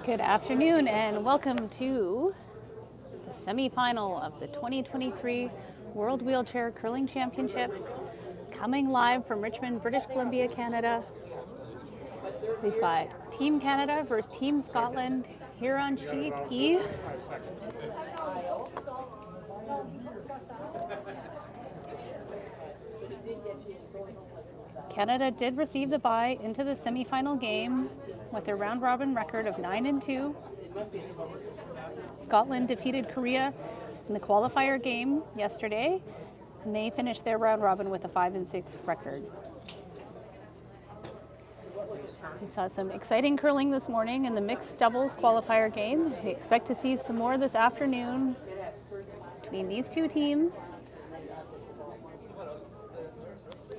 Good afternoon and welcome to the semifinal of the 2023 World Wheelchair Curling Championships, coming live from Richmond, British Columbia, Canada. We've got Team Canada versus Team Scotland here on sheet E. Canada did receive the bye into the semifinal game with their round-robin record of 9-2. Scotland defeated Korea in the qualifier game yesterday, and they finished their round-robin with a 5-6 record. We saw some exciting curling this morning in the mixed doubles qualifier game. We expect to see some more this afternoon between these two teams.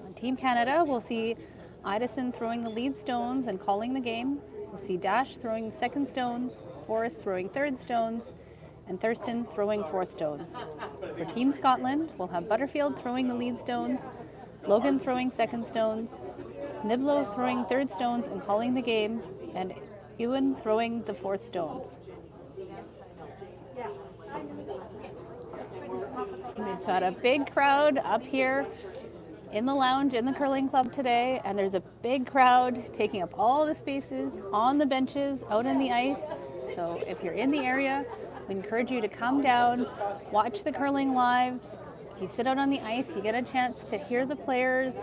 On Team Canada, we'll see Idison throwing the lead stones and calling the game. We'll see Dash throwing the second stones, Forrest throwing third stones, and Thurston throwing fourth stones. For Team Scotland, we'll have Butterfield throwing the lead stones, Logan throwing second stones, Niblo throwing third stones and calling the game, and Ewan throwing the fourth stones. We've got a big crowd up here in the lounge in the curling club today, and there's a big crowd taking up all the spaces on the benches out on the ice. So if you're in the area, we encourage you to come down, watch the curling live. If you sit out on the ice, you get a chance to hear the players,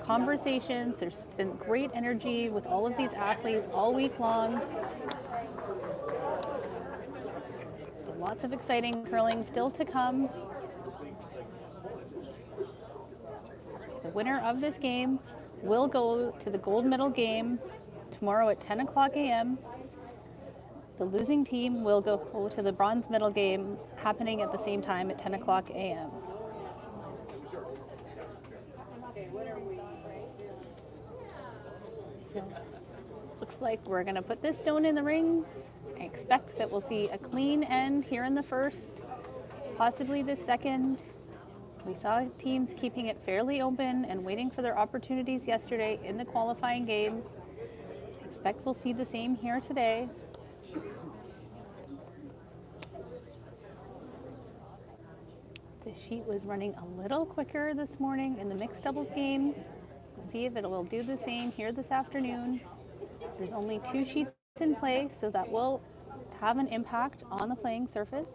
conversations. There's been great energy with all of these athletes all week long. So lots of exciting curling still to come. The winner of this game will go to the gold medal game tomorrow at 10 o'clock a.m. The losing team will go to the bronze medal game happening at the same time at 10 o'clock a.m. So, looks like we're going to put this stone in the rings. I expect that we'll see a clean end here in the first, possibly the second. We saw teams keeping it fairly open and waiting for their opportunities yesterday in the qualifying games. I expect we'll see the same here today. This sheet was running a little quicker this morning in the mixed doubles games. We'll see if it will do the same here this afternoon. There's only 2 sheets in play, so that will have an impact on the playing surface.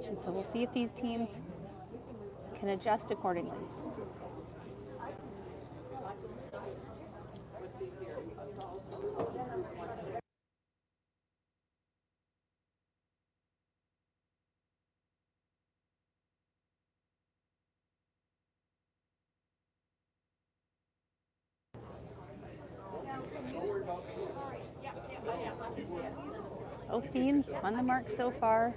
And so we'll see if these teams can adjust accordingly. Both teams on the mark so far.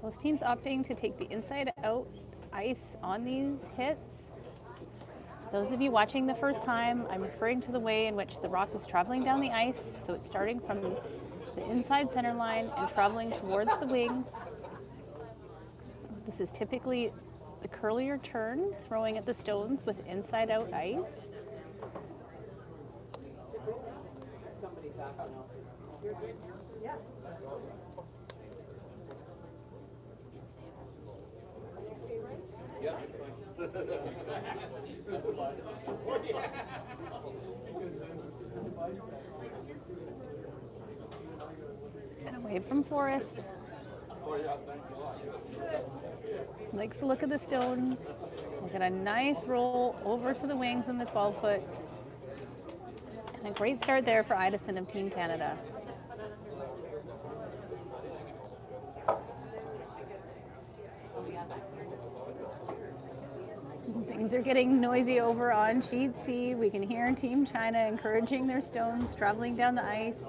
Both teams opting to take the inside out ice on these hits. Those of you watching the first time, I'm referring to the way in which the rock is traveling down the ice. So it's starting from the inside center line and traveling towards the wings. This is typically the curlier turn, throwing at the stones with inside out ice. And away from Forrest. Likes the look of the stone. We'll get a nice roll over to the wings in the 12-foot. And a great start there for Idison of Team Canada. Things are getting noisy over on sheet C. We can hear Team China encouraging their stones traveling down the ice.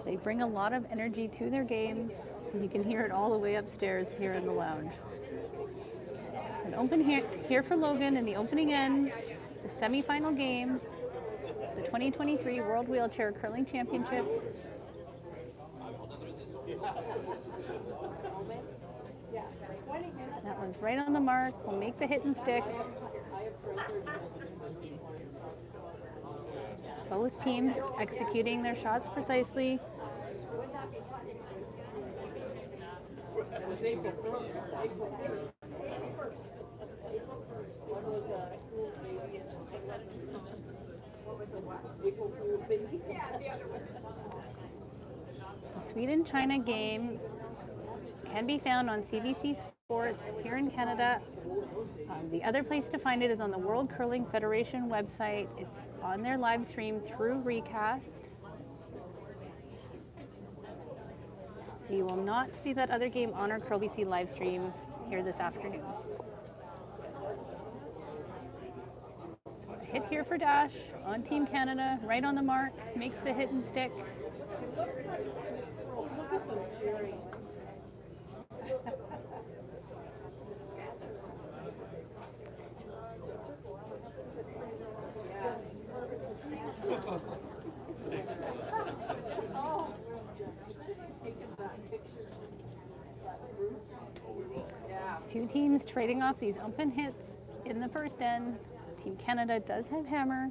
They bring a lot of energy to their games, and you can hear it all the way upstairs here in the lounge. It's an open here for Logan in the opening end. the semifinal game, the 2023 World Wheelchair Curling Championships. That one's right on the mark. We'll make the hit and stick. Both teams executing their shots precisely. The Sweden-China game can be found on CBC Sports here in Canada. The other place to find it is on the World Curling Federation website. It's on their live stream through Recast. So you will not see that other game on our CurlBC live stream here this afternoon. So a hit here for Dash on Team Canada, right on the mark, makes the hit and stick. Two teams trading off these open hits in the first end. Team Canada does have hammer.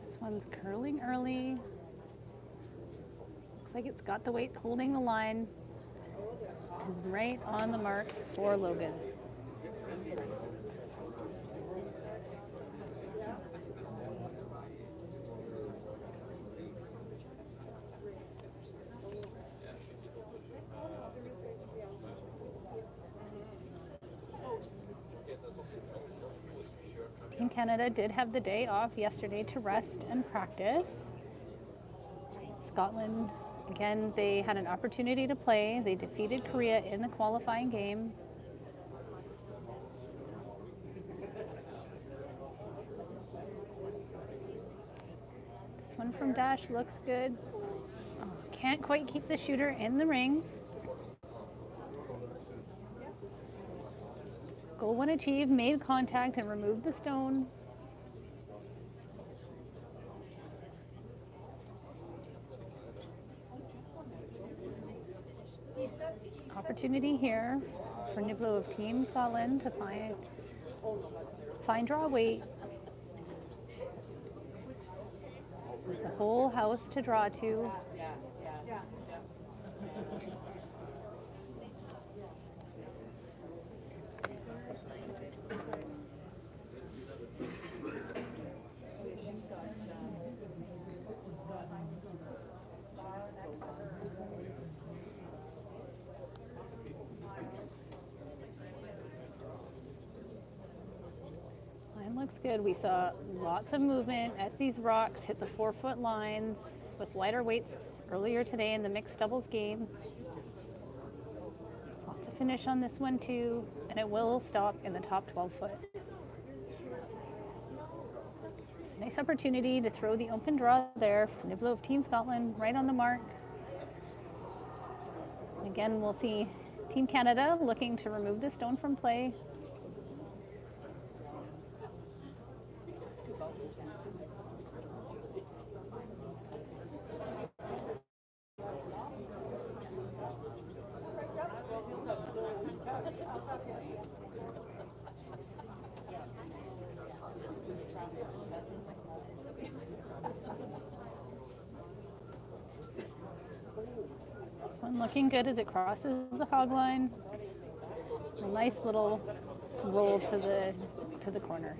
This one's curling early. Looks like it's got the weight holding the line. And right on the mark for Logan. Team Canada did have the day off yesterday to rest and practice. Scotland, again, they had an opportunity to play. They defeated Korea in the qualifying game. This one from Dash looks good. Oh, can't quite keep the shooter in the rings. Goal one achieved, made contact and removed the stone. Opportunity here for Niblo of Team Scotland to find draw weight. There's the whole house to draw to. Looks good. We saw lots of movement as these rocks hit the 4-foot lines with lighter weights earlier today in the mixed doubles game. Lots of finish on this one too, and it will stop in the top 12-foot. It's a nice opportunity to throw the open draw there for Niblo of Team Scotland, right on the mark. Again, we'll see Team Canada looking to remove the stone from play. This one looking good as it crosses the hog line. A nice little roll to the corner.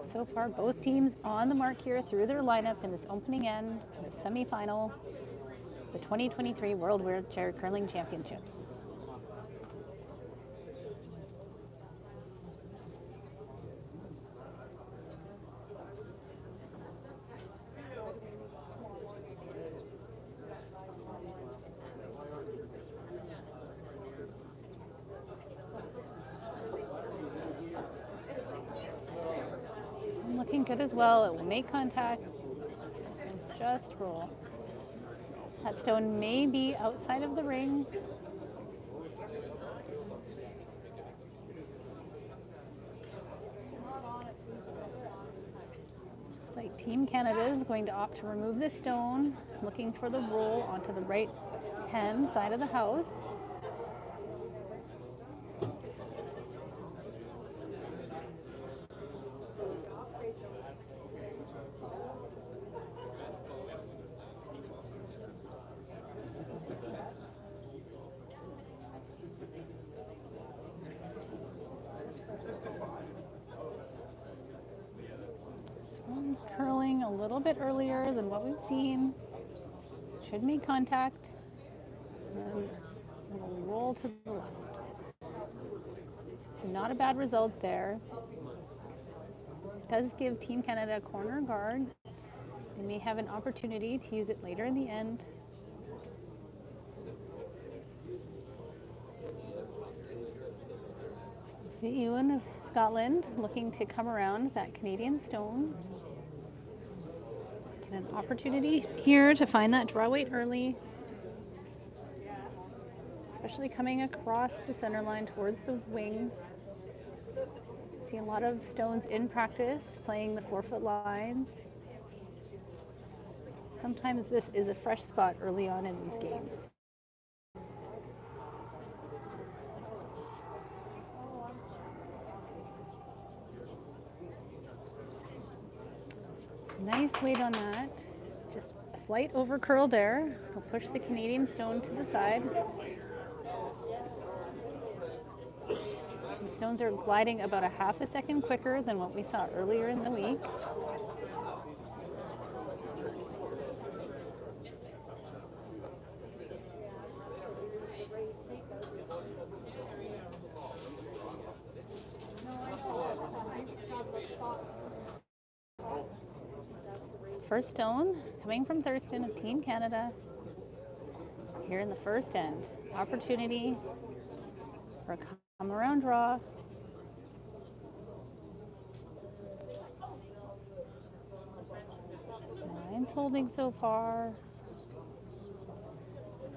So far, both teams on the mark here through their lineup in this opening end, the semifinal, the 2023 World Wheelchair Curling Championships. good as well. It will make contact. It's just roll. That stone may be outside of the rings. Looks like Team Canada is going to opt to remove the stone, looking for the roll onto the right hand side of the house. This one's curling a little bit earlier than what we've seen. Should make contact. And it'll roll to the left. So not a bad result there. It does give Team Canada a corner guard. They may have an opportunity to use it later in the end. See Ewan of Scotland looking to come around that Canadian stone. Get an opportunity here to find that draw weight early, especially coming across the center line towards the wings. See a lot of stones in practice playing the 4-foot lines. Sometimes this is a fresh spot early on in these games. Nice weight on that. Just a slight over curl there. We'll push the Canadian stone to the side. The stones are gliding about a half a second quicker than what we saw earlier in the week. First stone coming from Thurston of Team Canada here in the first end. Opportunity for a come around draw. Nine's holding so far.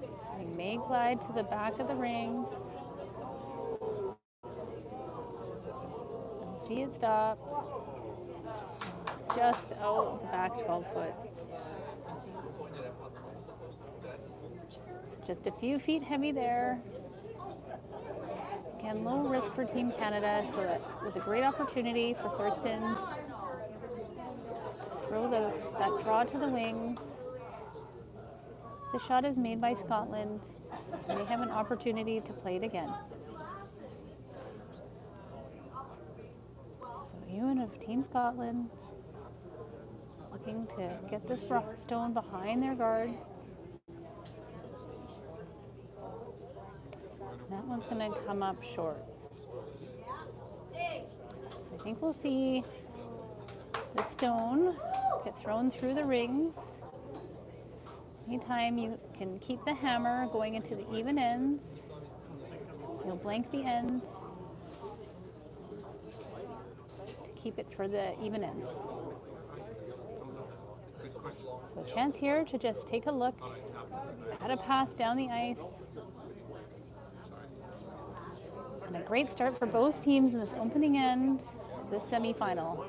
This ring may glide to the back of the ring. See it stop. Just out the back 12-foot. So just a few feet heavy there. Again, low risk for Team Canada, so that was a great opportunity for Thurston to throw that draw to the wings. The shot is made by Scotland. They have an opportunity to play it again. So Ewan of Team Scotland looking to get this stone behind their guard. That one's going to come up short. So I think we'll see the stone get thrown through the rings. Anytime you can keep the hammer going into the even ends, you'll blank the end to keep it for the even ends. So a chance here to just take a look at a path down the ice. And a great start for both teams in this opening end of this semifinal.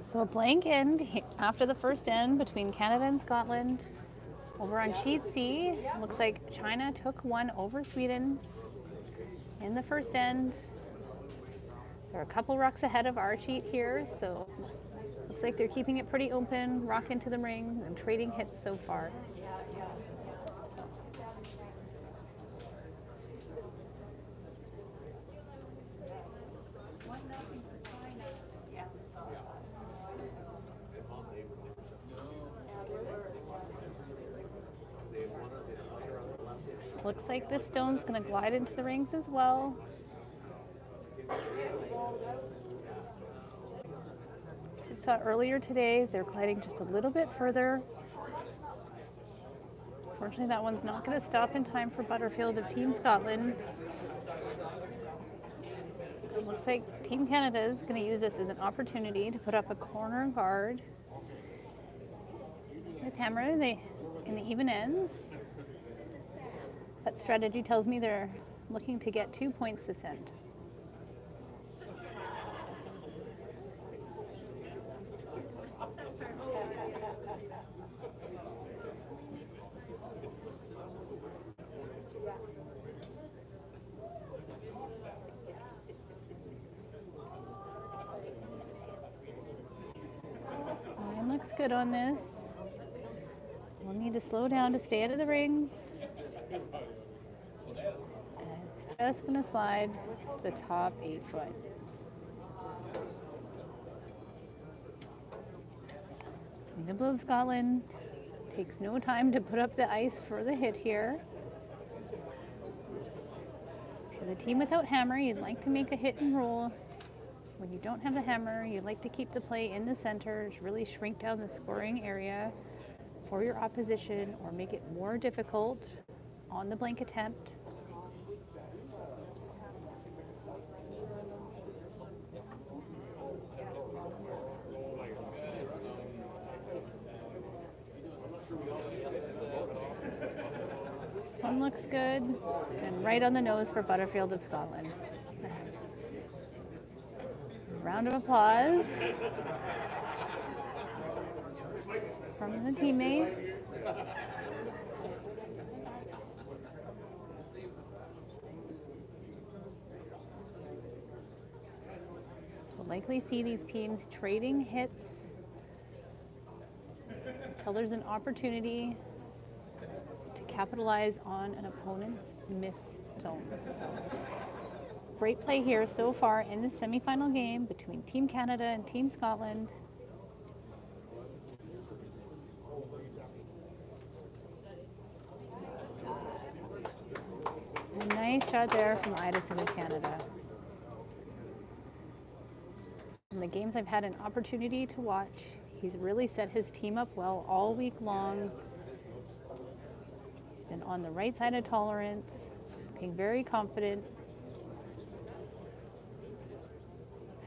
So a blank end after the first end between Canada and Scotland. Over on sheet C, looks like China took one over Sweden in the first end. They're a couple rocks ahead of our sheet here, so looks like they're keeping it pretty open, rock into the ring, and trading hits so far. Looks like this stone's going to glide into the rings as well. As we saw earlier today, they're gliding just a little bit further. Fortunately, that one's not going to stop in time for Butterfield of Team Scotland. It looks like Team Canada is going to use this as an opportunity to put up a corner guard with hammer in the even ends. That strategy tells me they're looking to get 2 points this end. Line looks good on this. We'll need to slow down to stay out of the rings. It's just going to slide to the top 8 foot. So Nibble of Scotland takes no time to put up the ice for the hit here. For the team without hammer, you'd like to make a hit and roll. When you don't have the hammer, you'd like to keep the play in the center to really shrink down the scoring area for your opposition or make it more difficult on the blank attempt. This one looks good and right on the nose for Butterfield of Scotland. Round of applause from the teammates. So we'll likely see these teams trading hits until there's an opportunity to capitalize on an opponent's missed zone. Great play here so far in the semifinal game between Team Canada and Team Scotland. A nice shot there from Idison of Canada. In the games I've had an opportunity to watch, he's really set his team up well all week long. He's been on the right side of tolerance, looking very confident.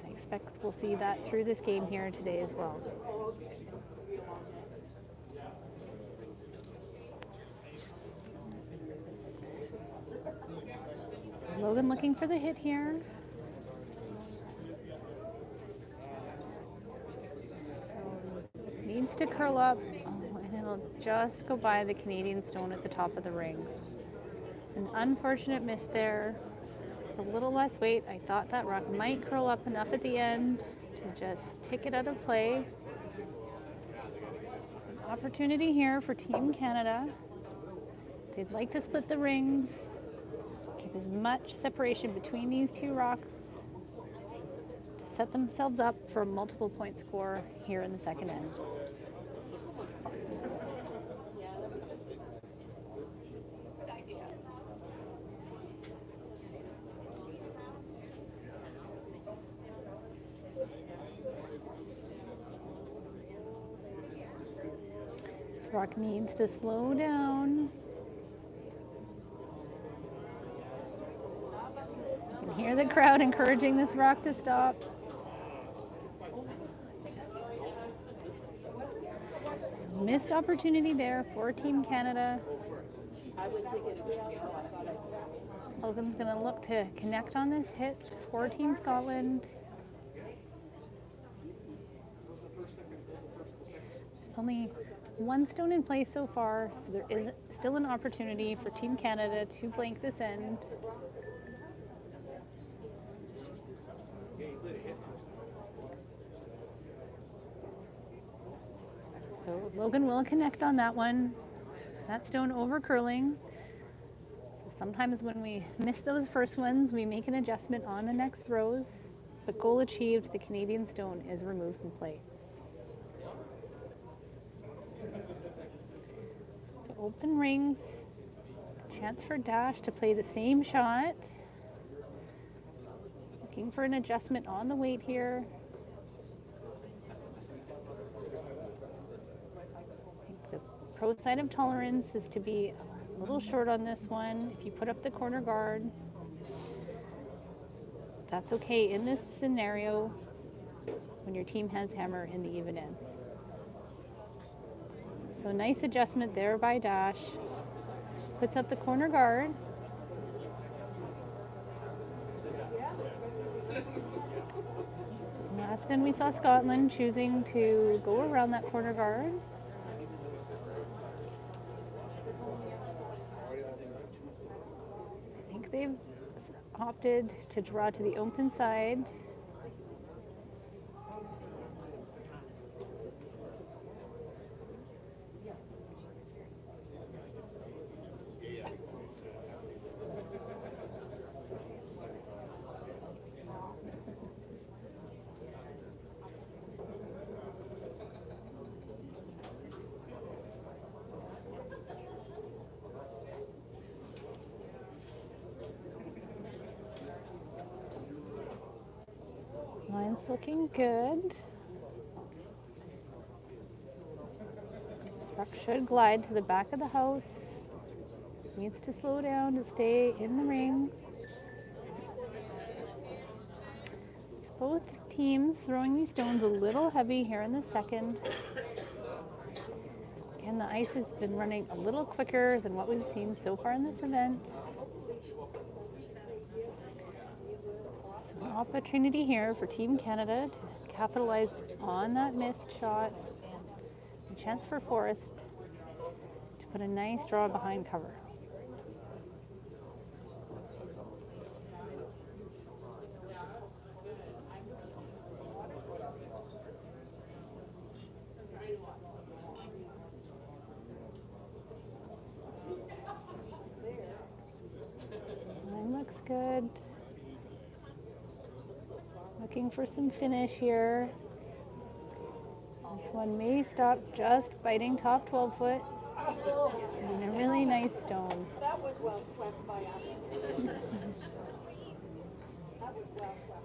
I expect we'll see that through this game here today as well. So Logan looking for the hit here. Needs to curl up, and it'll just go by the Canadian stone at the top of the ring. An unfortunate miss there. With a little less weight, I thought that rock might curl up enough at the end to just tick it out of play. So an opportunity here for Team Canada. They'd like to split the rings, keep as much separation between these two rocks to set themselves up for a multiple point score here in the second end. This rock needs to slow down. You can hear the crowd encouraging this rock to stop. So missed opportunity there for Team Canada. Logan's going to look to connect on this hit for Team Scotland. There's only one stone in place so far, so there is still an opportunity for Team Canada to blank this end. So Logan will connect on that one. That stone over curling. So sometimes when we miss those first ones, we make an adjustment on the next throws. But goal achieved, the Canadian stone is removed from play. So open rings, chance for Dash to play the same shot. Looking for an adjustment on the weight here. I think the pro side of tolerance is to be a little short on this one. If you put up the corner guard, that's okay in this scenario when your team has hammer in the even ends. So nice adjustment there by Dash. Puts up the corner guard. Last end we saw Scotland choosing to go around that corner guard. I think they've opted to draw to the open side. Line's looking good. This rock should glide to the back of the house. Needs to slow down to stay in the rings. It's both teams throwing these stones a little heavy here in the second. Again, the ice has been running a little quicker than what we've seen so far in this event. An opportunity here for Team Canada to capitalize on that missed shot. A chance for Forrest to put a nice draw behind cover. Line looks good. Looking for some finish here. This one may stop just biting top 12 foot. And a really nice stone. That was well swept by us.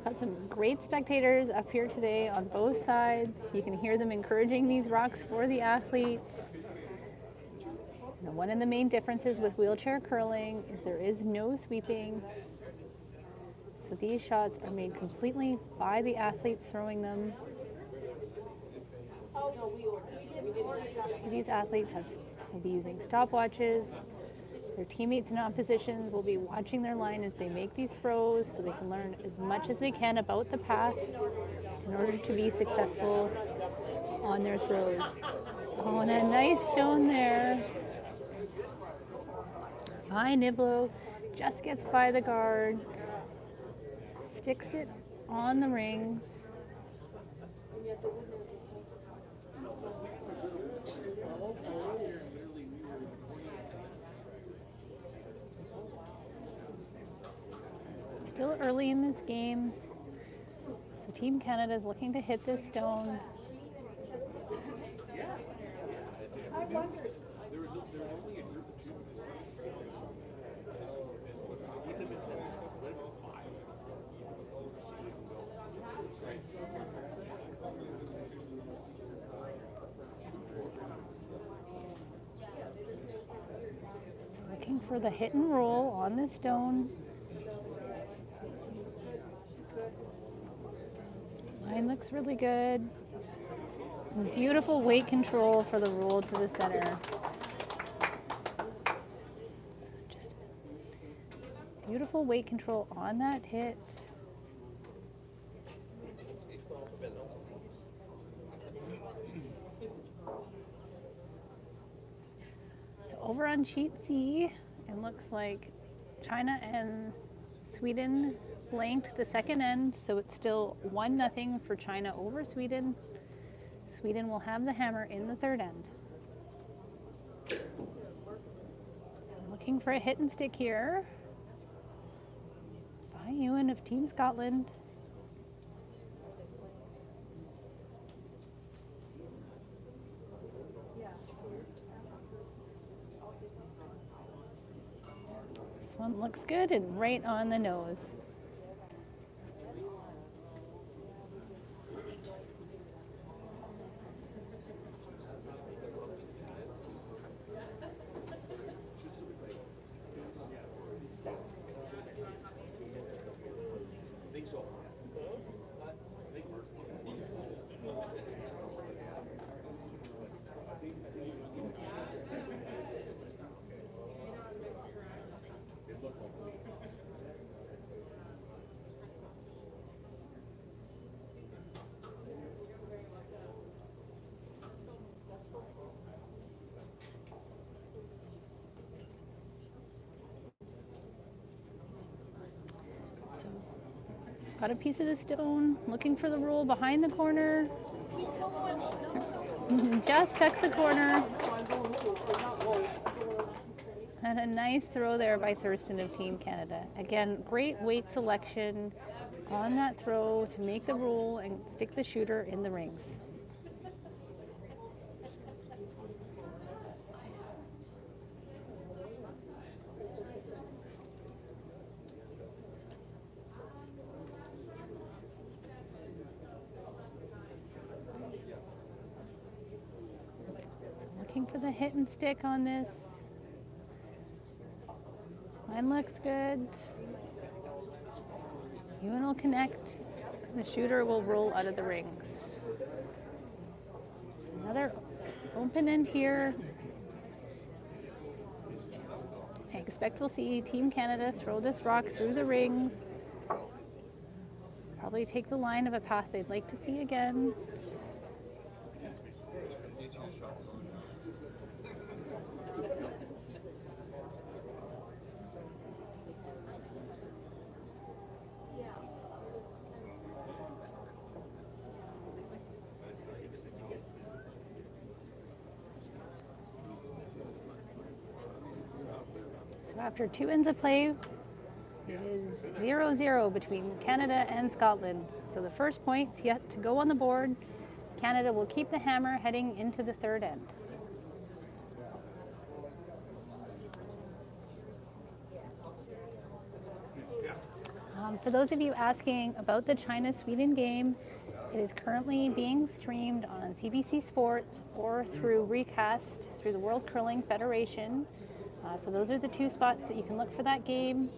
Got some great spectators up here today on both sides. You can hear them encouraging these rocks for the athletes. Now, one of the main differences with wheelchair curling is there is no sweeping. So these shots are made completely by the athletes throwing them. See, these athletes will be using stopwatches. Their teammates in opposition will be watching their line as they make these throws so they can learn as much as they can about the paths in order to be successful on their throws. Oh, and a nice stone there. By Niblo, just gets by the guard. Sticks it on the rings. Still early in this game, so Team Canada is looking to hit this stone. I wondered. So looking for the hit and roll on this stone. Line looks really good. And beautiful weight control for the roll to the center. So just beautiful weight control on that hit. over on sheet C, it looks like China and Sweden blanked the second end, so it's still 1-0 for China over Sweden. Sweden will have the hammer in the third end. So looking for a hit and stick here by Ewan of Team Scotland. This one looks good and right on the nose. So, got a piece of the stone, looking for the roll behind the corner. Just tucks the corner. And a nice throw there by Thurston of Team Canada. Again, great weight selection on that throw to make the roll and stick the shooter in the rings. Looking for the hit and stick on this. Mine looks good. Ewan will connect. The shooter will roll out of the rings. So another open end here. I expect we'll see Team Canada throw this rock through the rings. Probably take the line of a path they'd like to see again. So after 2 ends of play, it is 0-0 between Canada and Scotland. So the first point's yet to go on the board. Canada will keep the hammer heading into the third end. For those of you asking about the China-Sweden game, it is currently being streamed on CBC Sports or through Recast through the World Curling Federation. So those are the two spots that you can look for that game.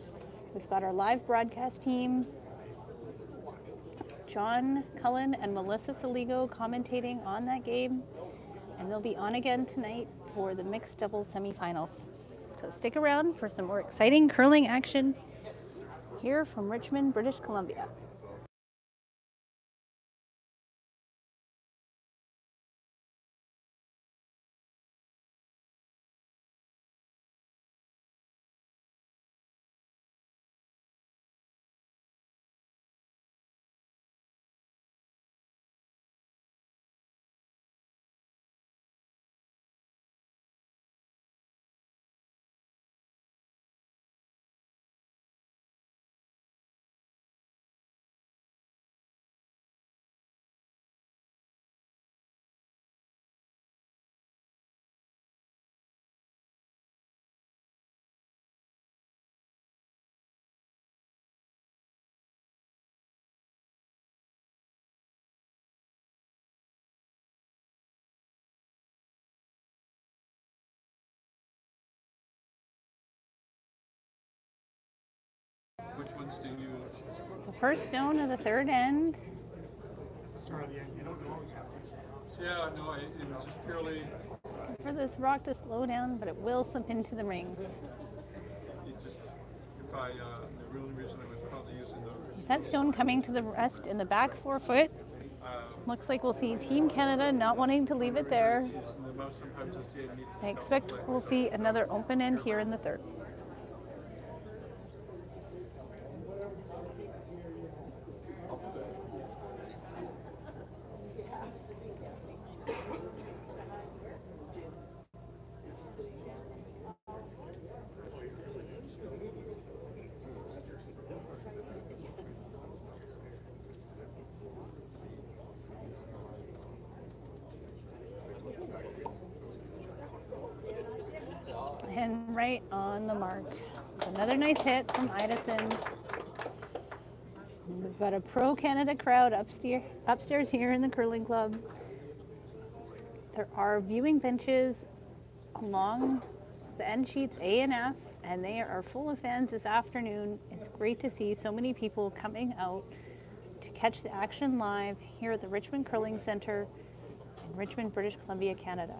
We've got our live broadcast team, John Cullen and Melissa Saligo commentating on that game, and they'll be on again tonight for the mixed doubles semifinals. So stick around for some more exciting curling action here from Richmond, British Columbia. Which ones do you? So first stone of the third end. Start at the end. You don't always have to. Yeah, no, it was just purely. For this rock to slow down, but it will slip into the rings. It just, if I, the real reason I was probably using the. That stone coming to the rest in the back 4 foot. Looks like we'll see Team Canada not wanting to leave it there. Using the mouse sometimes just you need I expect we'll see another open end here in the third. And right on the mark. So another nice hit from Idison. We've got a pro Canada crowd upstairs here in the curling club. There are viewing benches along the end sheets A and F, and they are full of fans this afternoon. It's great to see so many people coming out to catch the action live here at the Richmond Curling Centre in Richmond, British Columbia, Canada.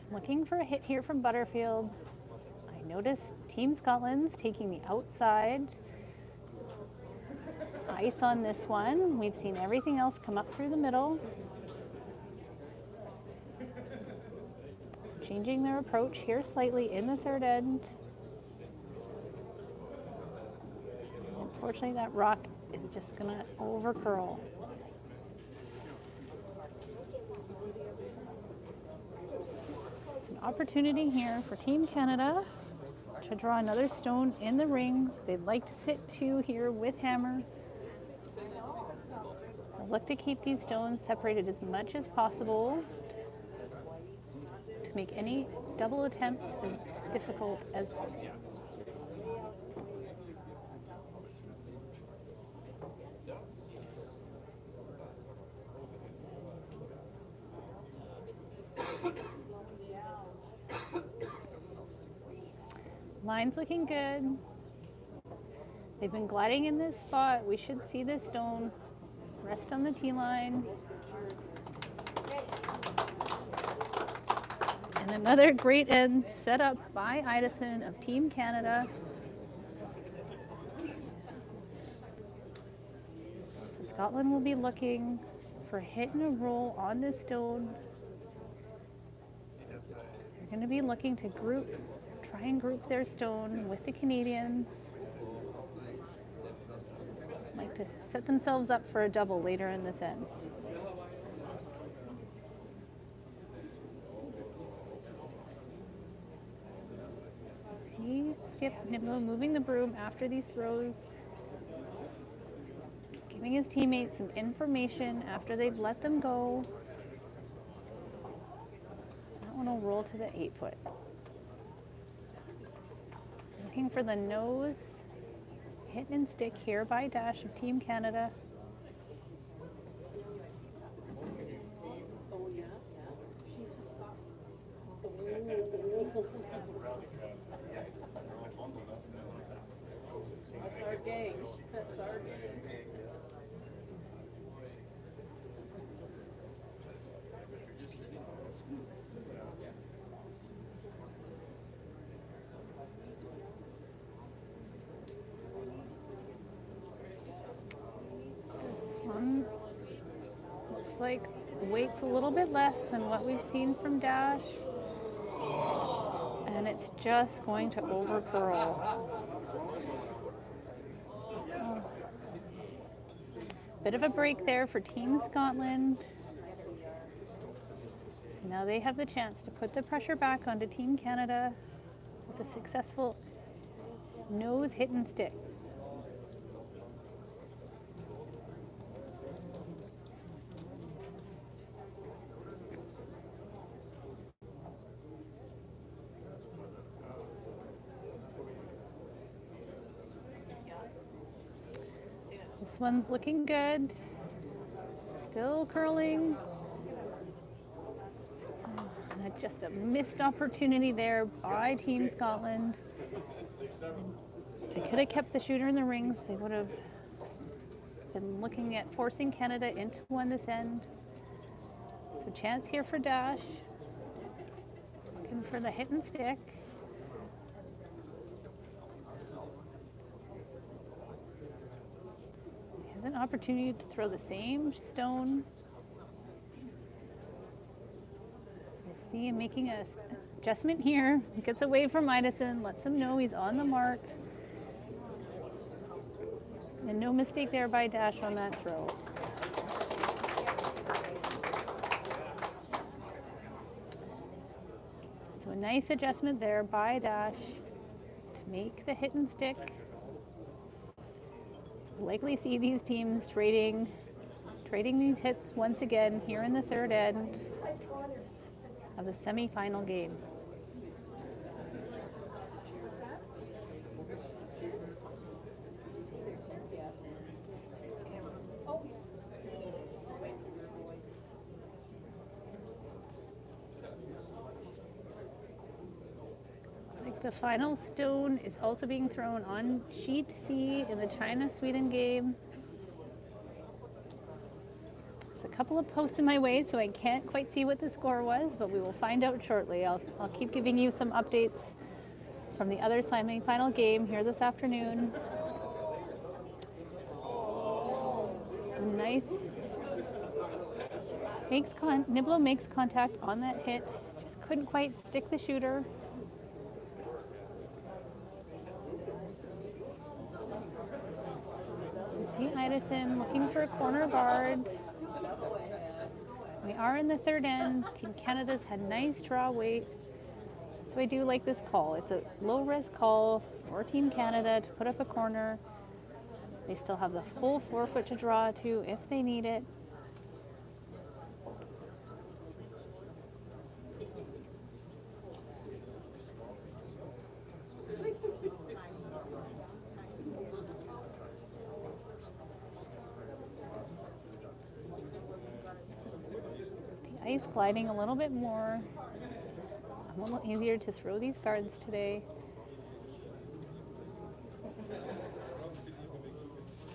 Looking for a hit here from Butterfield. I noticed Team Scotland's taking the outside ice on this one. We've seen everything else come up through the middle. So changing their approach here slightly in the third end. Unfortunately, that rock is just gonna over curl. An opportunity here for Team Canada to draw another stone in the rings. They'd like to sit two here with hammer. They'll look to keep these stones separated as much as possible to make any double attempts as difficult as possible. Line's looking good. They've been gliding in this spot. We should see this stone rest on the tee line. And another great end set up by Idison of Team Canada. So Scotland will be looking for a hit and a roll on this stone. They're going to be looking to try and group their stone with the Canadians. Like to set themselves up for a double later in this end. See Skip Nimmo moving the broom after these throws, giving his teammates some information after they've let them go. That one will roll to the 8-foot. Looking for the nose hit and stick here by Dash of Team Canada. That's our gang. That's our gang. This one looks like weight's a little bit less than what we've seen from Dash. And it's just going to over curl. Bit of a break there for Team Scotland. So now they have the chance to put the pressure back onto Team Canada with a successful nose hit and stick. This one's looking good. Still curling. Just a missed opportunity there by Team Scotland. If they could have kept the shooter in the rings, they would have been looking at forcing Canada into one this end. So chance here for Dash. Looking for the hit and stick. an opportunity to throw the same stone. So we'll see him making a adjustment here. He gets away from Idison, lets him know he's on the mark. And no mistake there by Dash on that throw. So a nice adjustment there by Dash to make the hit and stick. So we'll likely see these teams trading these hits once again here in the third end of the semifinal game. The final stone is also being thrown on sheet C in the China-Sweden game. There's a couple of posts in my way, so I can't quite see what the score was, but we will find out shortly. I'll keep giving you some updates from the other semi-final game here this afternoon. Nice. Niblo makes contact on that hit, just couldn't quite stick the shooter. See Idison looking for a corner guard. We are in the third end. Team Canada's had nice draw weight. So I do like this call. It's a low risk call for Team Canada to put up a corner. They still have the full 4 foot to draw to if they need it. Ice gliding a little bit more. A little easier to throw these guards today.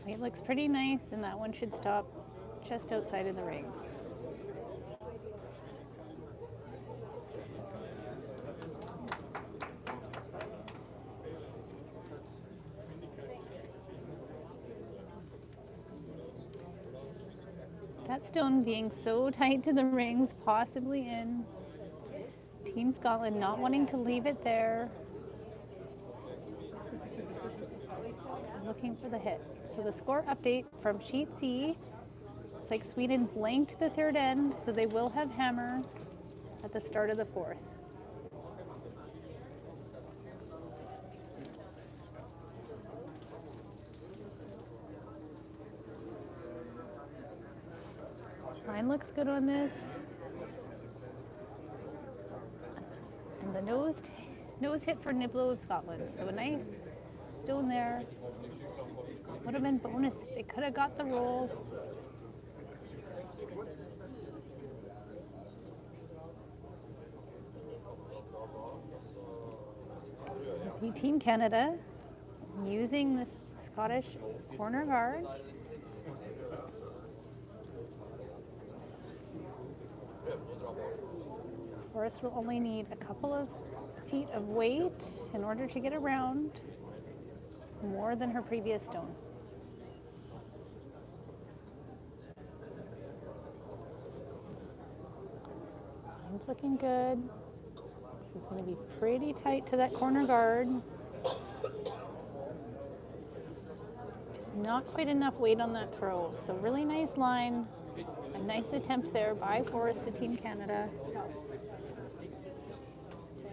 It looks pretty nice, and that one should stop just outside of the rings. That stone being so tight to the rings, possibly in. Team Scotland not wanting to leave it there. So looking for the hit. So the score update from sheet C. It's like Sweden blanked the third end, so they will have hammer at the start of the fourth. Line looks good on this. And the nose hit for Niblo of Scotland. So a nice stone there. Would have been bonus if they could have got the roll. So you see Team Canada using this Scottish corner guard. Forrest will only need a couple of feet of weight in order to get around, more than her previous stone. Line's looking good. This is going to be pretty tight to that corner guard. Just not quite enough weight on that throw. So really nice line. A nice attempt there by Forrest to Team Canada.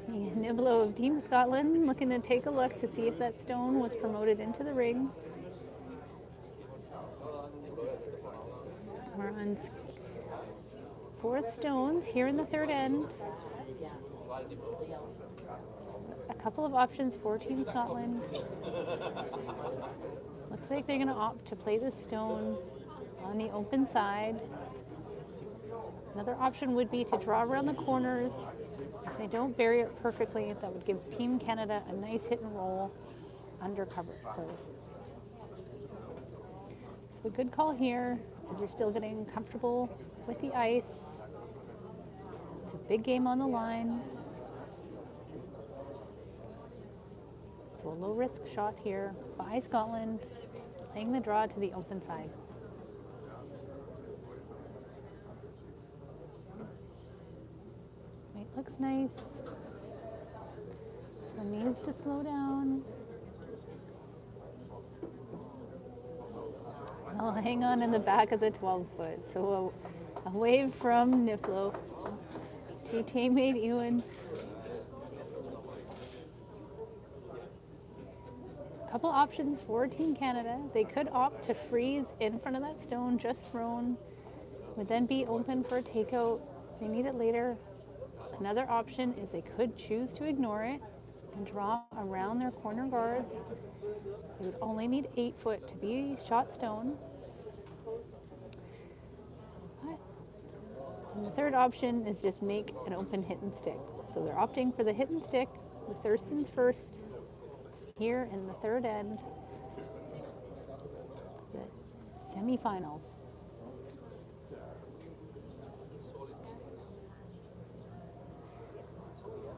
Niblo of Team Scotland looking to take a look to see if that stone was promoted into the rings. We're on fourth stones here in the third end. A couple of options for Team Scotland. Looks like they're going to opt to play the stone on the open side. Another option would be to draw around the corners. If they don't bury it perfectly, that would give Team Canada a nice hit and roll under cover. So a good call here because you're still getting comfortable with the ice. It's a big game on the line. So a low risk shot here by Scotland. playing the draw to the open side. White looks nice. So needs to slow down. I'll hang on in the back of the 12 foot. So a wave from Niflo to teammate Ewan. Couple options for Team Canada. They could opt to freeze in front of that stone just thrown, would then be open for a takeout if they need it later. Another option is they could choose to ignore it and draw around their corner guards. They would only need 8 foot to be shot stone. And the third option is just make an open hit and stick. So they're opting for the hit and stick with Thurston's first here in the third end, the semifinals.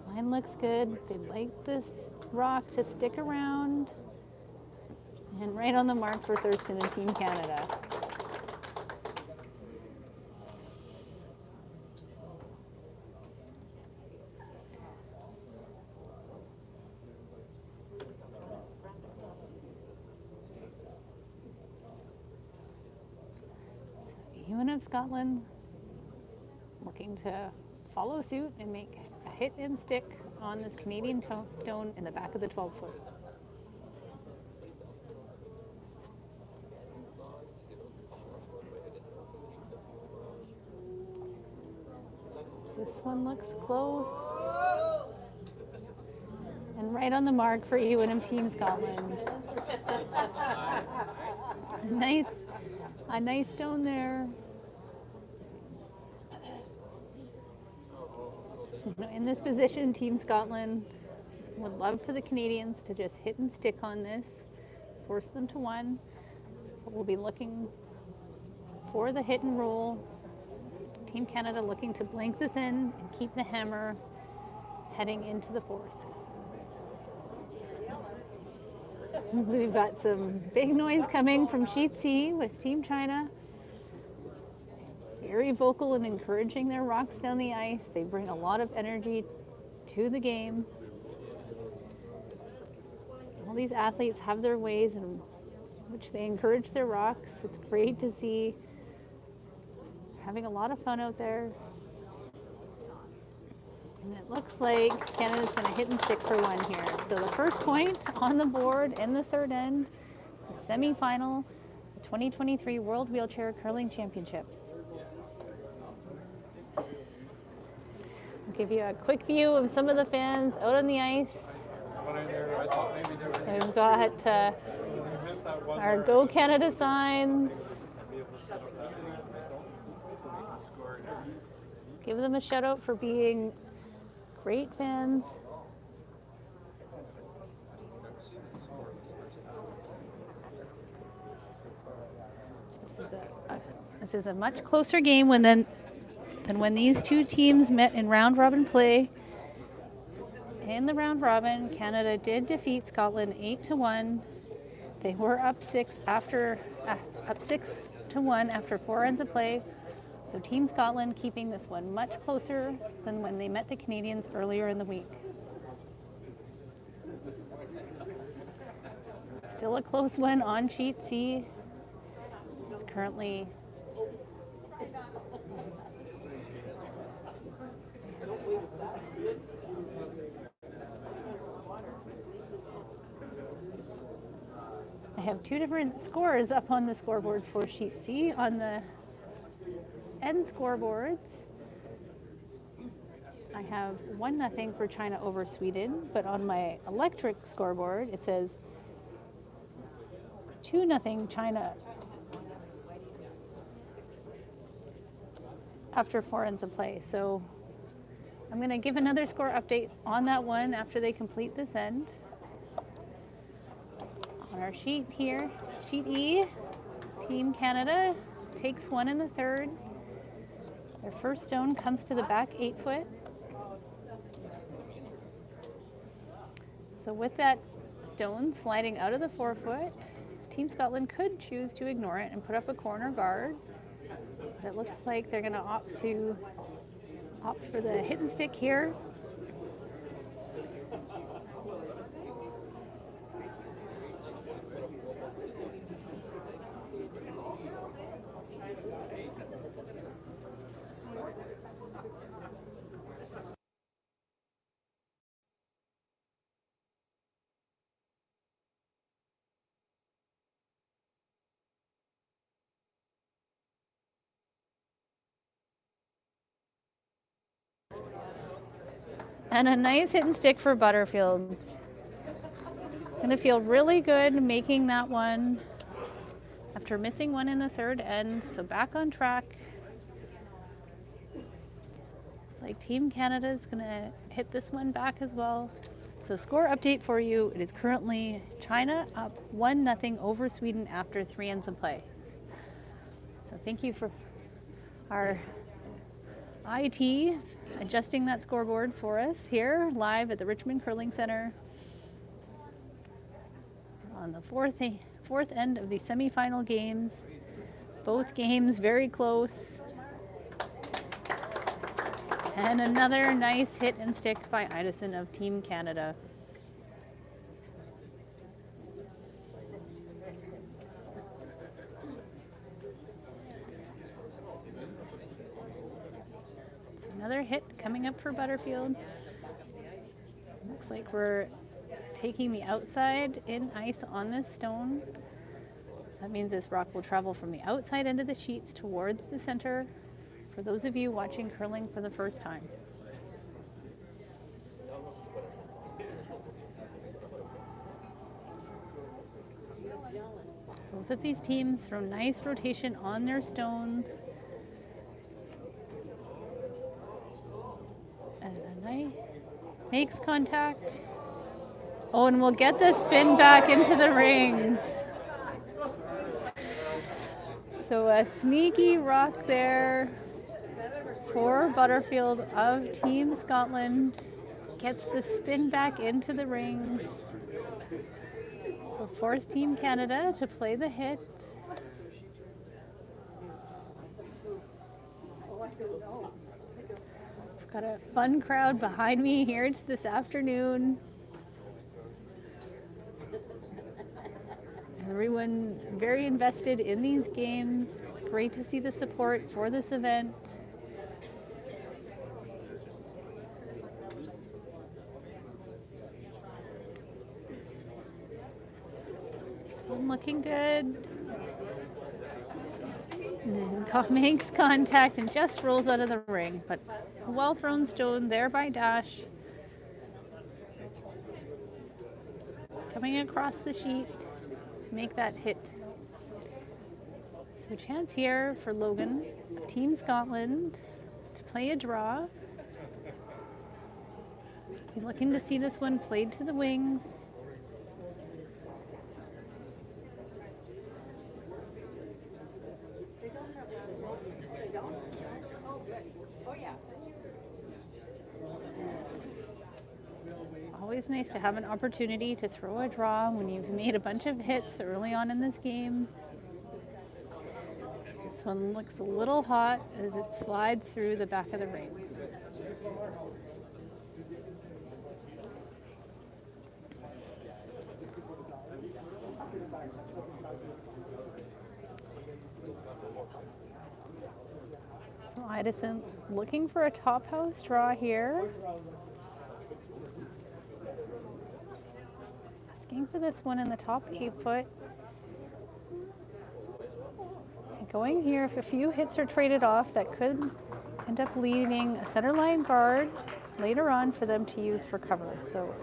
Line looks good. They'd like this rock to stick around. And right on the mark for Thurston and Team Canada. Ewan of Scotland looking to follow suit and make a hit and stick on this Canadian stone in the back of the 12 foot. This one looks close. And right on the mark for Ewan and Team Scotland. A nice stone there. In this position, Team Scotland would love for the Canadians to just hit and stick on this, force them to one. But we'll be looking for the hit and roll. Team Canada looking to blank this in and keep the hammer heading into the fourth. So we've got some big noise coming from Sheet C with Team China. Very vocal and encouraging their rocks down the ice. They bring a lot of energy to the game. All these athletes have their ways in which they encourage their rocks. It's great to see. Having a lot of fun out there. And it looks like Canada's going to hit and stick for one here. So the first point on the board in the third end, the semifinal, the 2023 World Wheelchair Curling Championships. I'll give you a quick view of some of the fans out on the ice. We've got our Go Canada signs. Give them a shout out for being great fans. This is a much closer game than when these two teams met in round robin play. In the round robin, Canada did defeat Scotland 8-1. They were up 6 to 1 after 4 ends of play. So Team Scotland keeping this one much closer than when they met the Canadians earlier in the week. Still a close one on Sheet C. It's currently I have two different scores up on the scoreboard for Sheet C. On the end scoreboards, I have 1-0 for China over Sweden, but on my electric scoreboard, it says 2-0 China after 4 ends of play. So I'm going to give another score update on that one after they complete this end. On our sheet here, Sheet E, Team Canada takes one in the third. Their first stone comes to the back 8 foot. So with that stone sliding out of the 4 foot, Team Scotland could choose to ignore it and put up a corner guard, but it looks like they're going to opt for the hit and stick here. And a nice hit and stick for Butterfield. Gonna feel really good making that one after missing one in the third end, so back on track. It's like Team Canada's gonna hit this one back as well. So score update for you, it is currently China up 1-0 over Sweden after 3 ends of play. So thank you for our IT adjusting that scoreboard for us here live at the Richmond Curling Center on the fourth end of the semifinal games. Both games very close. And another nice hit and stick by Idison of Team Canada. Another hit coming up for Butterfield. Looks like we're taking the outside in ice on this stone. So that means this rock will travel from the outside end of the sheets towards the center for those of you watching curling for the first time. Both of these teams throw nice rotation on their stones. And makes contact. Oh, and we'll get the spin back into the rings. So a sneaky rock there for Butterfield of Team Scotland. Gets the spin back into the rings. So force Team Canada to play the hit. Got a fun crowd behind me here this afternoon. Everyone's very invested in these games. It's great to see the support for this event. This one looking good. And then makes contact and just rolls out of the ring, but a well thrown stone there by Dash. Coming across the sheet to make that hit. So chance here for Logan of Team Scotland to play a draw. Be looking to see this one played to the wings. Always nice to have an opportunity to throw a draw when you've made a bunch of hits early on in this game. This one looks a little hot as it slides through the back of the rings. So Idison looking for a top house draw here. Asking for this one in the top 8 foot. And going here, if a few hits are traded off, that could end up leaving a center line guard later on for them to use for cover. So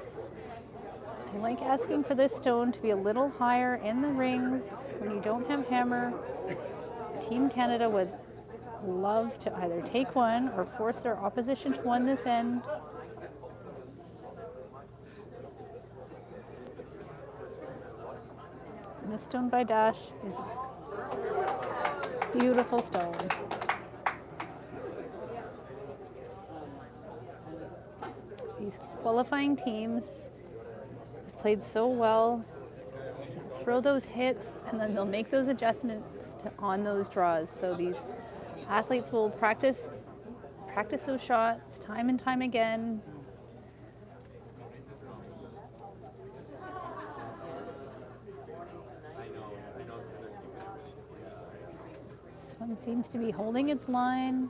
I like asking for this stone to be a little higher in the rings when you don't have hammer. Team Canada would love to either take one or force their opposition to one this end. And this stone by Dash is a beautiful stone. These qualifying teams have played so well throw those hits, and then they'll make those adjustments on those draws. So these athletes will practice those shots time and time again. This one seems to be holding its line.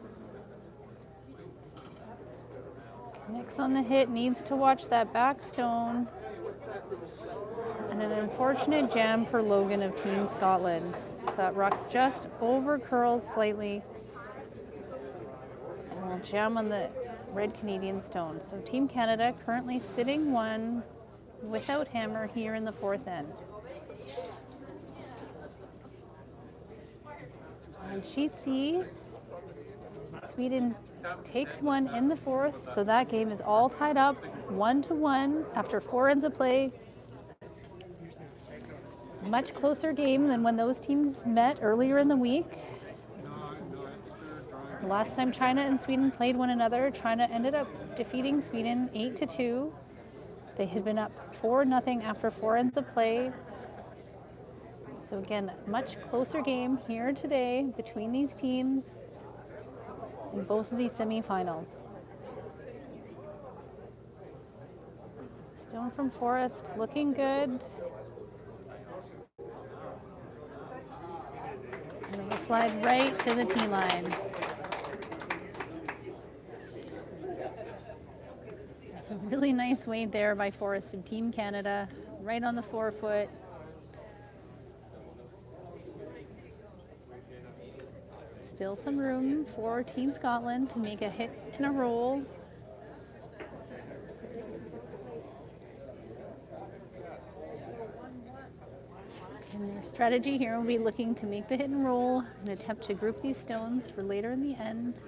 Connects on the hit, needs to watch that back stone. And an unfortunate jam for Logan of Team Scotland. So that rock just over curls slightly. And will jam on the red Canadian stone. So Team Canada currently sitting one without hammer here in the fourth end. On sheet C, Sweden takes one in the fourth, so that game is all tied up 1-1 after 4 ends of play. Much closer game than when those teams met earlier in the week. The last time China and Sweden played one another, China ended up defeating Sweden 8-2. They had been up 4-0 after 4 ends of play. So again, much closer game here today between these teams in both of these semifinals. Stone from Forrest looking good. And it'll slide right to the tee line. That's a really nice wade there by Forrest of Team Canada, right on the forefoot. Still some room for Team Scotland to make a hit and a roll. And their strategy here will be looking to make the hit and roll and attempt to group these stones for later in the end.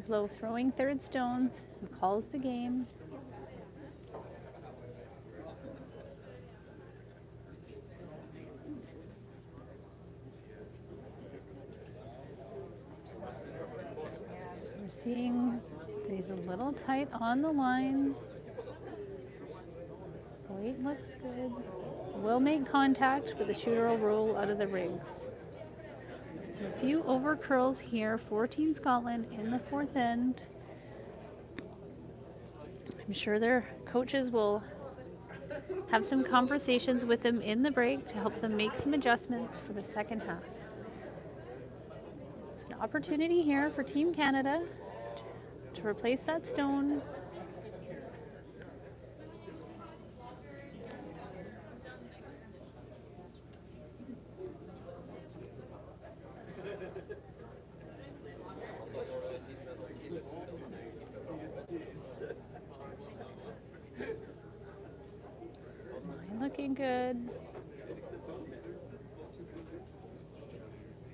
Blow throwing third stones and calls the game. Seeing that he's a little tight on the line. Weight looks good. Will make contact, but the shooter will roll out of the rings. So a few over curls here for Team Scotland in the fourth end. I'm sure their coaches will have some conversations with them in the break to help them make some adjustments for the second half. So an opportunity here for Team Canada to replace that stone. Looking good.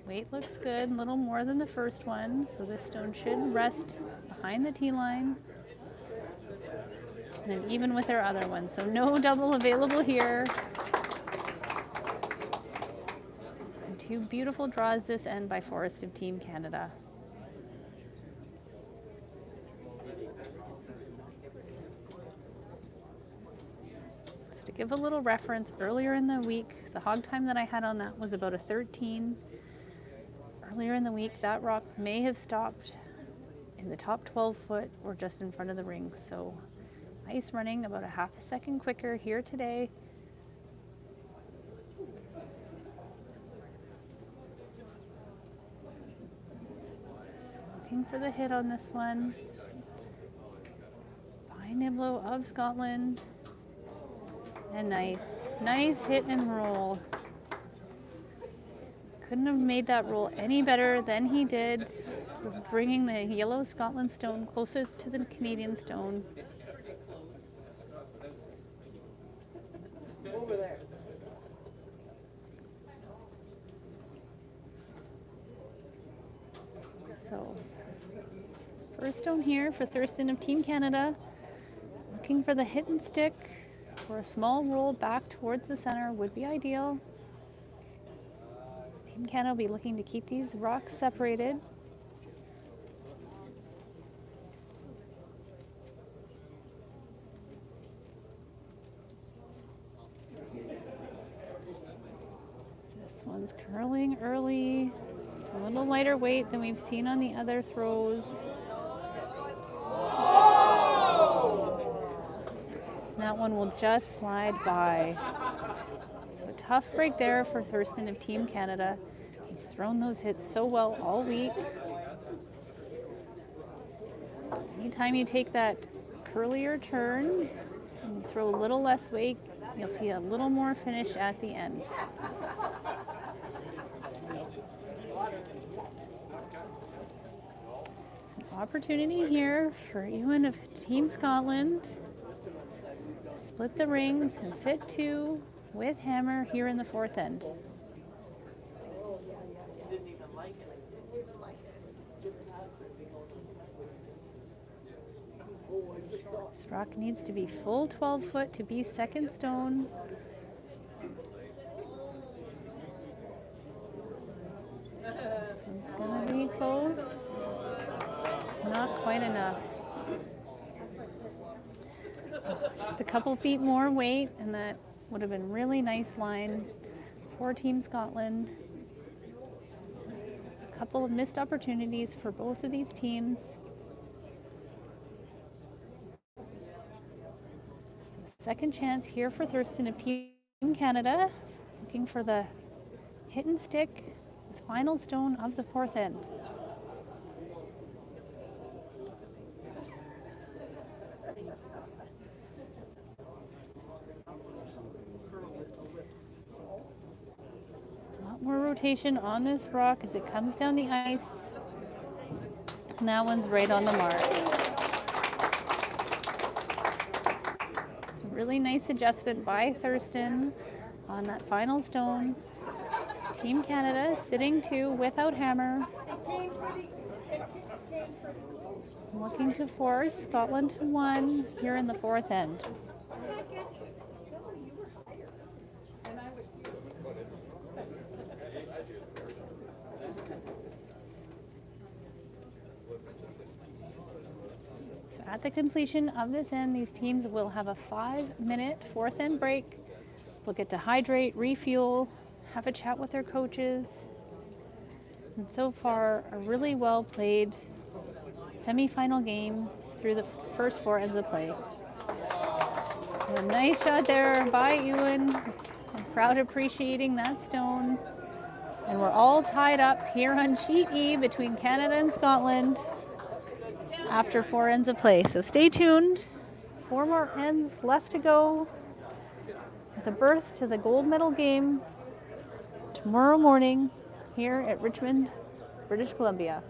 Weight looks good, a little more than the first one, so this stone should rest behind the tee line. And then even with our other one, so no double available here. And two beautiful draws this end by Forrest of Team Canada. So to give a little reference, earlier in the week, the hog time that I had on that was about a 13. Earlier in the week, that rock may have stopped in the top 12 foot or just in front of the ring. So ice running about a half a second quicker here today. So looking for the hit on this one. By Niblo of Scotland. And nice hit and roll. Couldn't have made that roll any better than he did, bringing the yellow Scotland stone closer to the Canadian stone. Over there. So, first stone here for Thurston of Team Canada. Looking for the hit and stick, or a small roll back towards the center would be ideal. Team Canada will be looking to keep these rocks separated. one's curling early. It's a little lighter weight than we've seen on the other throws. That one will just slide by. So a tough break there for Thurston of Team Canada. He's thrown those hits so well all week. Anytime you take that curlier turn and throw a little less weight, you'll see a little more finish at the end. So opportunity here for Ewan of Team Scotland. Split the rings and sit two with hammer here in the fourth end. This rock needs to be full 12 foot to be second stone. This one's gonna be close. Not quite enough. Just a couple feet more weight, and that would have been really nice line for Team Scotland. So a couple of missed opportunities for both of these teams. So second chance here for Thurston of Team Canada, looking for the hit and stick with final stone of the fourth end. More rotation on this rock as it comes down the ice. And that one's right on the mark. It's a really nice adjustment by Thurston on that final stone. Team Canada sitting two without hammer. Looking to force Scotland to one here in the fourth end. At the completion of this end, these teams will have a 5-minute fourth end break. They'll get to hydrate, refuel, have a chat with their coaches. And so far, a really well played semifinal game through the first 4 ends of play. So a nice shot there by Ewan. I'm proud appreciating that stone. And we're all tied up here on sheet E between Canada and Scotland after 4 ends of play. So stay tuned. 4 more ends left to go with a berth to the gold medal game tomorrow morning here at Richmond, British Columbia.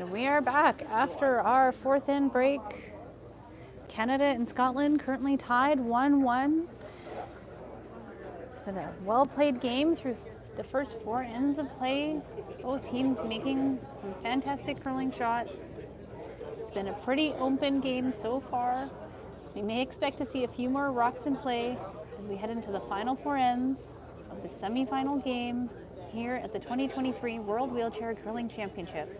And we are back after our fourth end break. Canada and Scotland currently tied 1-1. It's been a well-played game through the first four ends of play. Both teams making some fantastic curling shots. It's been a pretty open game so far. We may expect to see a few more rocks in play as we head into the final four ends of the semi-final game here at the 2023 World Wheelchair Curling Championships.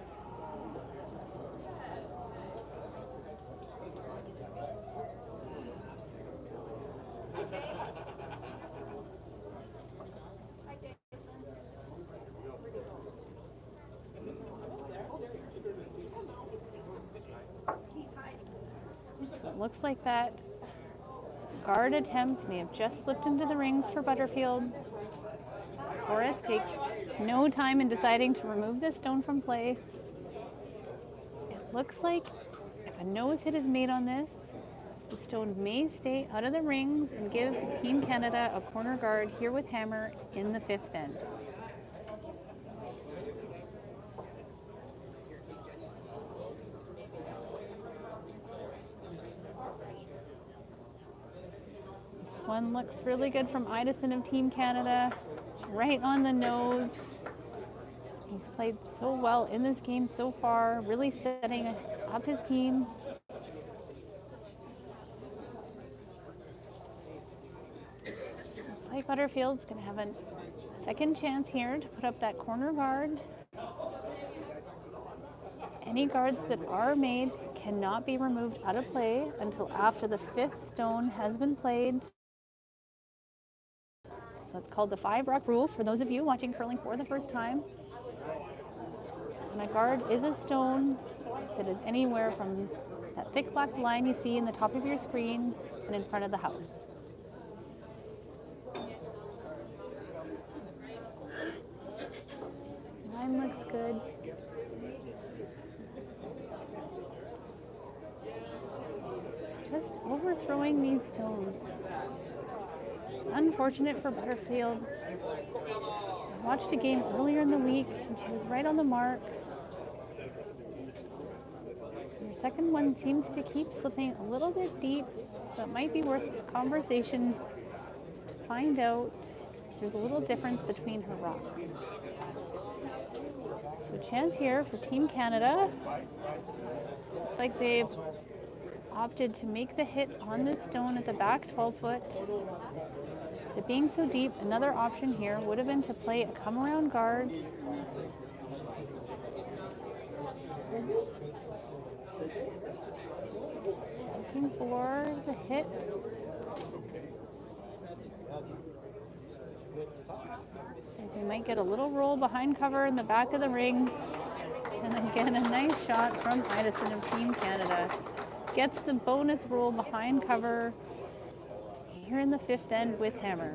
So it looks like that guard attempt may have just slipped into the rings for Butterfield. Forrest takes no time in deciding to remove this stone from play. It looks like if a nose hit is made on this, the stone may stay out of the rings and give Team Canada a corner guard here with Hammer in the fifth end. This one looks really good from Idison of Team Canada, right on the nose. He's played so well in this game so far, really setting up his team. Looks like Butterfield's going to have a second chance here to put up that corner guard. Any guards that are made cannot be removed out of play until after the fifth stone has been played. So it's called the 5-rock rule for those of you watching curling for the first time. And a guard is a stone that is anywhere from that thick black line you see in the top of your screen and in front of the house. Line looks good. Just overthrowing these stones. It's unfortunate for Butterfield. I watched a game earlier in the week and she was right on the mark. Your second one seems to keep slipping a little bit deep, so it might be worth a conversation to find out if there's a little difference between her rocks. So chance here for Team Canada. Looks like they've opted to make the hit on this stone at the back 12-foot. It being so deep, another option here would have been to play a come-around guard. Looking for the hit. So we might get a little roll behind cover in the back of the rings. And then again, a nice shot from Idison of Team Canada. Gets the bonus roll behind cover here in the fifth end with Hammer.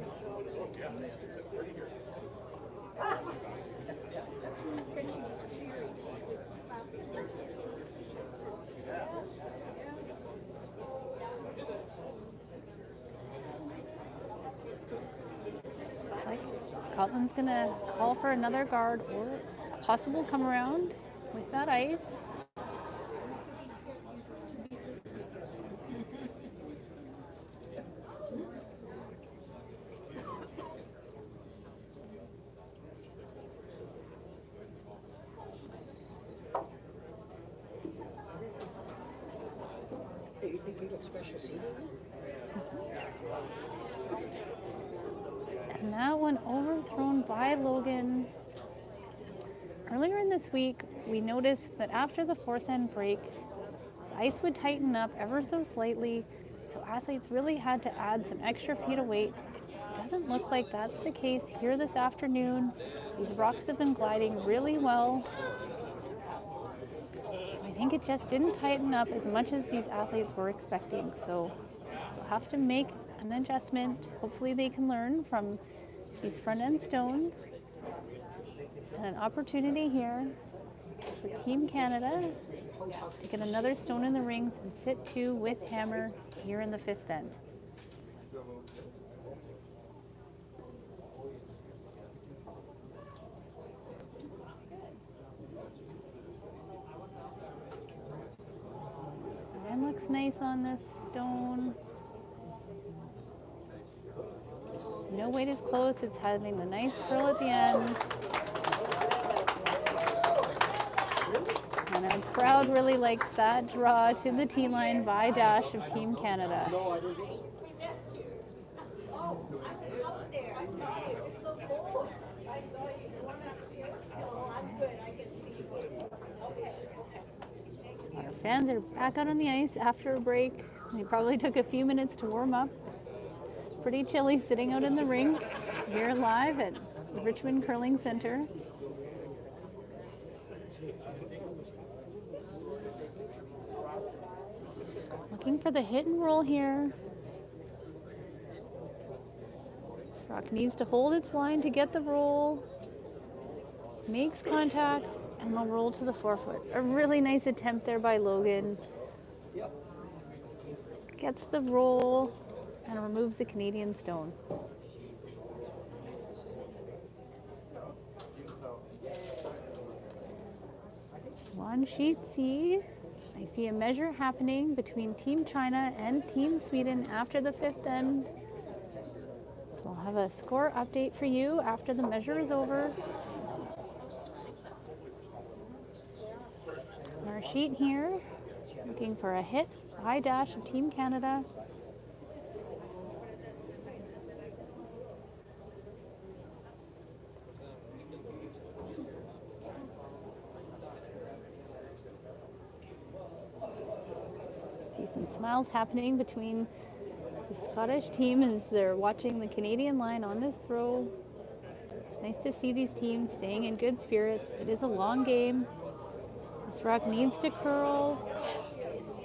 Looks like Scotland's gonna call for another guard or a possible come around with that ice. You think you got special seating? And that one overthrown by Logan. Earlier in this week, we noticed that after the fourth end break, the ice would tighten up ever so slightly, so athletes really had to add some extra feet of weight. It doesn't look like that's the case here this afternoon. These rocks have been gliding really well. So I think it just didn't tighten up as much as these athletes were expecting. So we'll have to make an adjustment. Hopefully they can learn from these front end stones. And an opportunity here for Team Canada to get another stone in the rings and sit two with Hammer here in the fifth end. line looks nice on this stone. No weight is close. It's having the nice curl at the end. And our crowd really likes that draw to the tee line by Dash of Team Canada. Our fans are back out on the ice after a break. They probably took a few minutes to warm up. It's pretty chilly sitting out in the rink here live at the Richmond Curling Center. Looking for the hit and roll here. This rock needs to hold its line to get the roll. Makes contact and will roll to the forefoot. A really nice attempt there by Logan. Gets the roll and removes the Canadian stone. So on sheet C, I see a measure happening between Team China and Team Sweden after the fifth end. So we'll have a score update for you after the measure is over. Our sheet here, looking for a hit by Dash of Team Canada. See some smiles happening between the Scottish team as they're watching the Canadian line on this throw. It's nice to see these teams staying in good spirits. It is a long game. This rock needs to curl.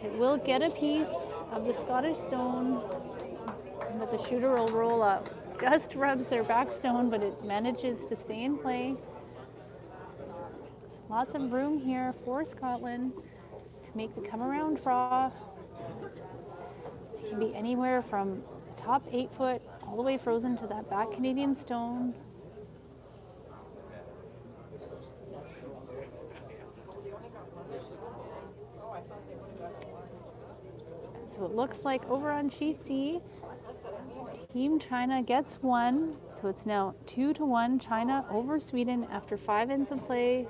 It will get a piece of the Scottish stone, but the shooter will roll up. Just rubs their back stone, but it manages to stay in play. Lots of room here for Scotland to make the come around draw. It can be anywhere from the top 8 foot all the way frozen to that back Canadian stone. So it looks like over on sheet C, Team China gets one. So it's now 2-1 China over Sweden after 5 ends of play.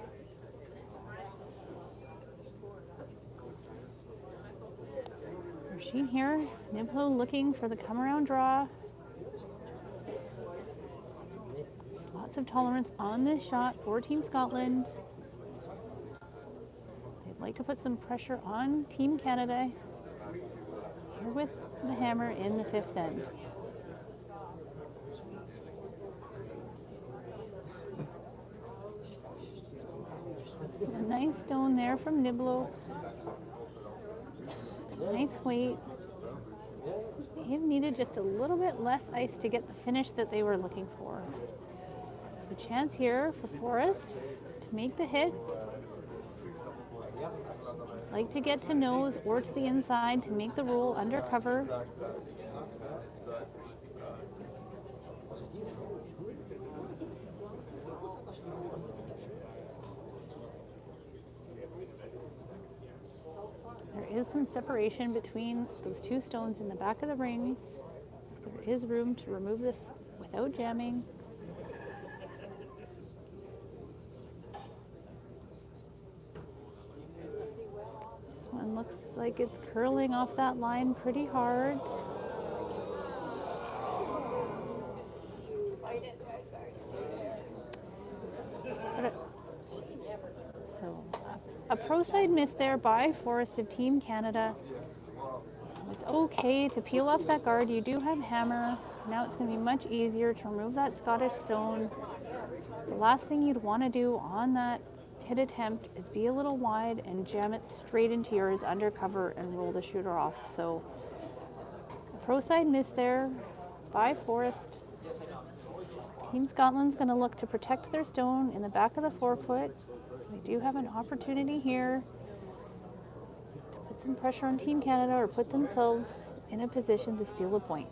Our sheet here, Niplo looking for the come around draw. There's lots of tolerance on this shot for Team Scotland. They'd like to put some pressure on Team Canada here with the hammer in the fifth end. So a nice stone there from Niblo. Nice weight. May have needed just a little bit less ice to get the finish that they were looking for. So a chance here for Forrest to make the hit. Like to get to nose or to the inside to make the roll under cover. There is some separation between those two stones in the back of the rings. So there is room to remove this without jamming. This one looks like it's curling off that line pretty hard. So a pro side miss there by Forrest of Team Canada. It's okay to peel off that guard. You do have hammer. Now it's going to be much easier to remove that Scottish stone. The last thing you'd want to do on that hit attempt is be a little wide and jam it straight into yours undercover and roll the shooter off. So a pro side miss there by Forrest. Team Scotland's going to look to protect their stone in the back of the forefoot. So they do have an opportunity here to put some pressure on Team Canada or put themselves in a position to steal a point.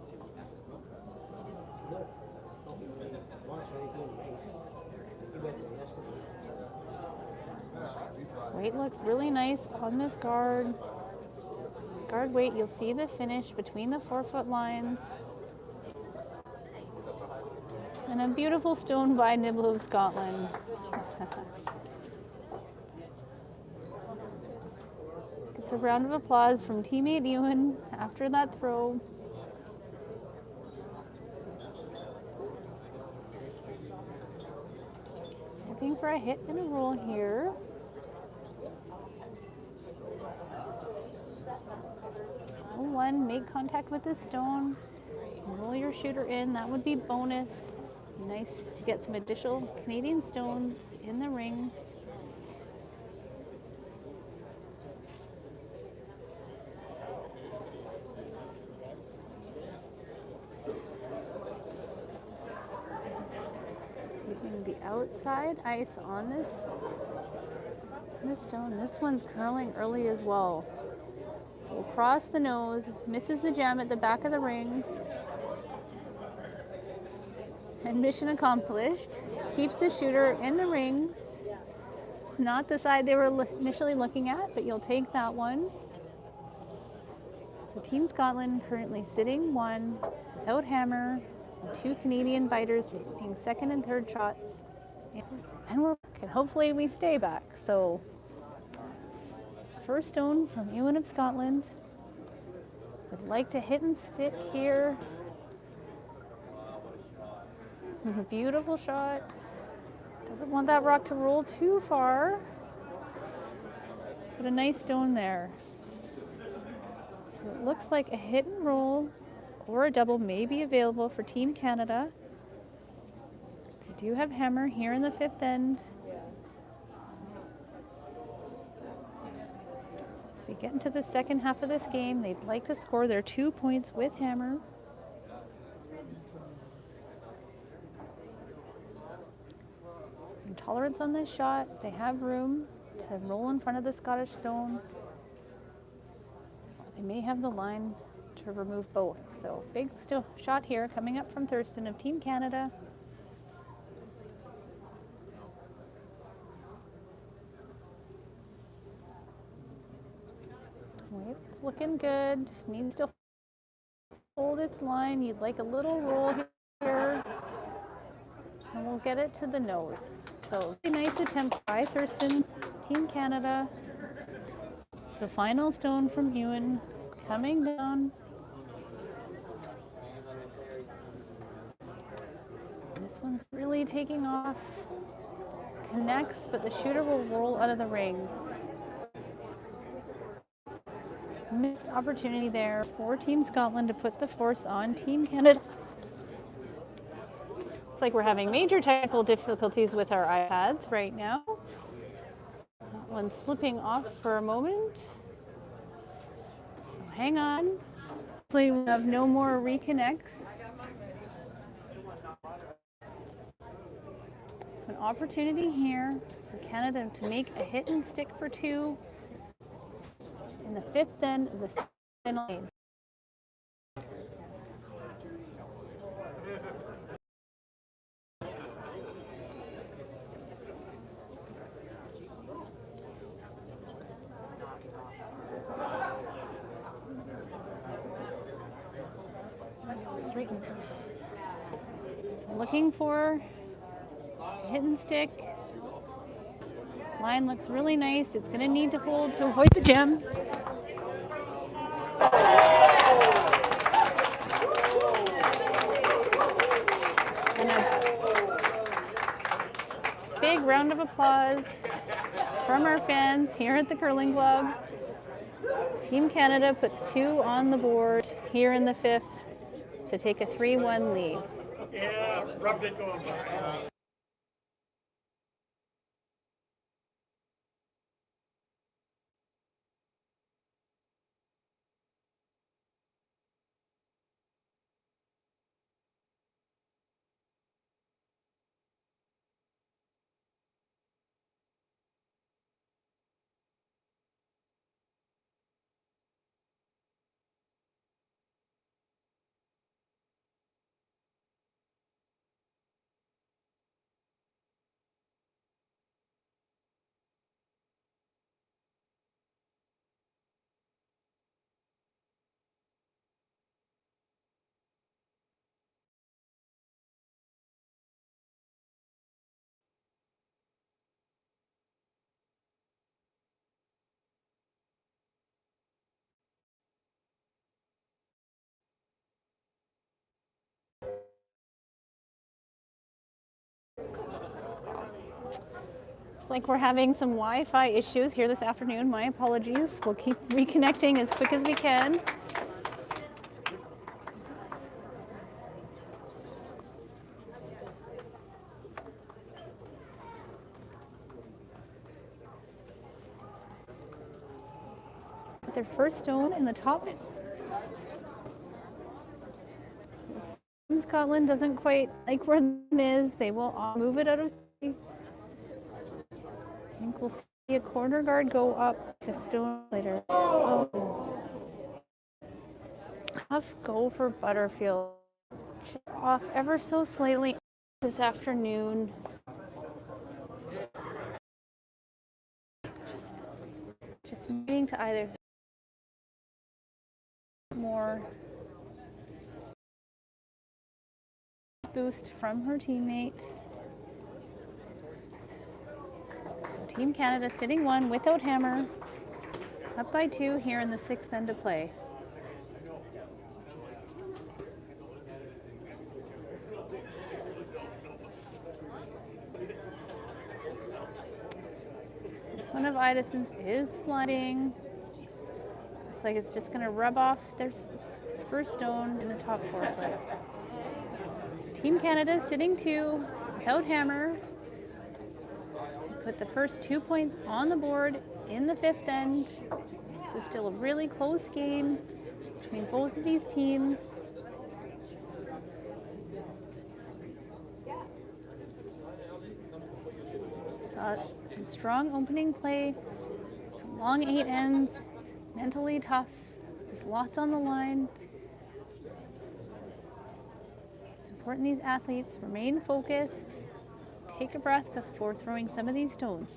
Weight looks really nice on this guard. Guard weight, you'll see the finish between the 4-foot lines. And a beautiful stone by Nibble of Scotland. It's a round of applause from teammate Ewan after that throw. Looking for a hit and a roll here. One, make contact with the stone. Roll your shooter in, that would be bonus. Nice to get some additional Canadian stones in the rings. Taking the outside ice on this stone. This one's curling early as well. So we'll cross the nose, misses the gem at the back of the rings. And mission accomplished. Keeps the shooter in the rings. Not the side they were initially looking at, but you'll take that one. So Team Scotland currently sitting one without hammer. And 2 Canadian biters taking second and third shots. And we're back, and hopefully we stay back. So first stone from Ewan of Scotland. Would like to hit and stick here. Beautiful shot. Doesn't want that rock to roll too far. But a nice stone there. So it looks like a hit and roll or a double may be available for Team Canada. They do have hammer here in the 5th end. As we get into the second half of this game, they'd like to score their 2 points with hammer. Some tolerance on this shot. They have room to roll in front of the Scottish stone. They may have the line to remove both. So big still shot here coming up from Thurston of Team Canada. It's looking good. Needs to hold its line. You'd like a little roll here. And we'll get it to the nose. So a nice attempt by Thurston, Team Canada. So final stone from Ewan coming down. This one's really taking off. Connects, but the shooter will roll out of the rings. Missed opportunity there for Team Scotland to put the force on Team Canada. Looks like we're having major technical difficulties with our iPads right now. That one's slipping off for a moment. So hang on. Hopefully we'll have no more reconnects. So an opportunity here for Canada to make a hit and stick for 2 in the 5th end of the final game. So looking for a hit and stick. Line looks really nice. It's going to need to hold to avoid the gem. And a big round of applause from our fans here at the Curling Club. Team Canada puts 2 on the board here in the 5th to take a 3-1 lead. Yeah, rubbed it going by. Looks like we're having some Wi-Fi issues here this afternoon. My apologies. We'll keep reconnecting as quick as we can. Their first stone in the top. Scotland doesn't quite like where it is. They will move it out of play. I think we'll see a corner guard go up to stone later. Oh. Tough go for Butterfield. Off ever so slightly this afternoon. Just needing to either more boost from her teammate. So Team Canada sitting 1 without hammer, up by 2 here in the 6th end of play. This one of Idison's is sliding. Looks like it's just going to rub off their first stone in the top 4 foot. Team Canada sitting 2 without hammer. Put the first 2 points on the board in the 5th end. This is still a really close game between both of these teams. Saw some strong opening play. It's a long 8 ends. It's mentally tough. There's lots on the line. It's important these athletes remain focused. Take a breath before throwing some of these stones.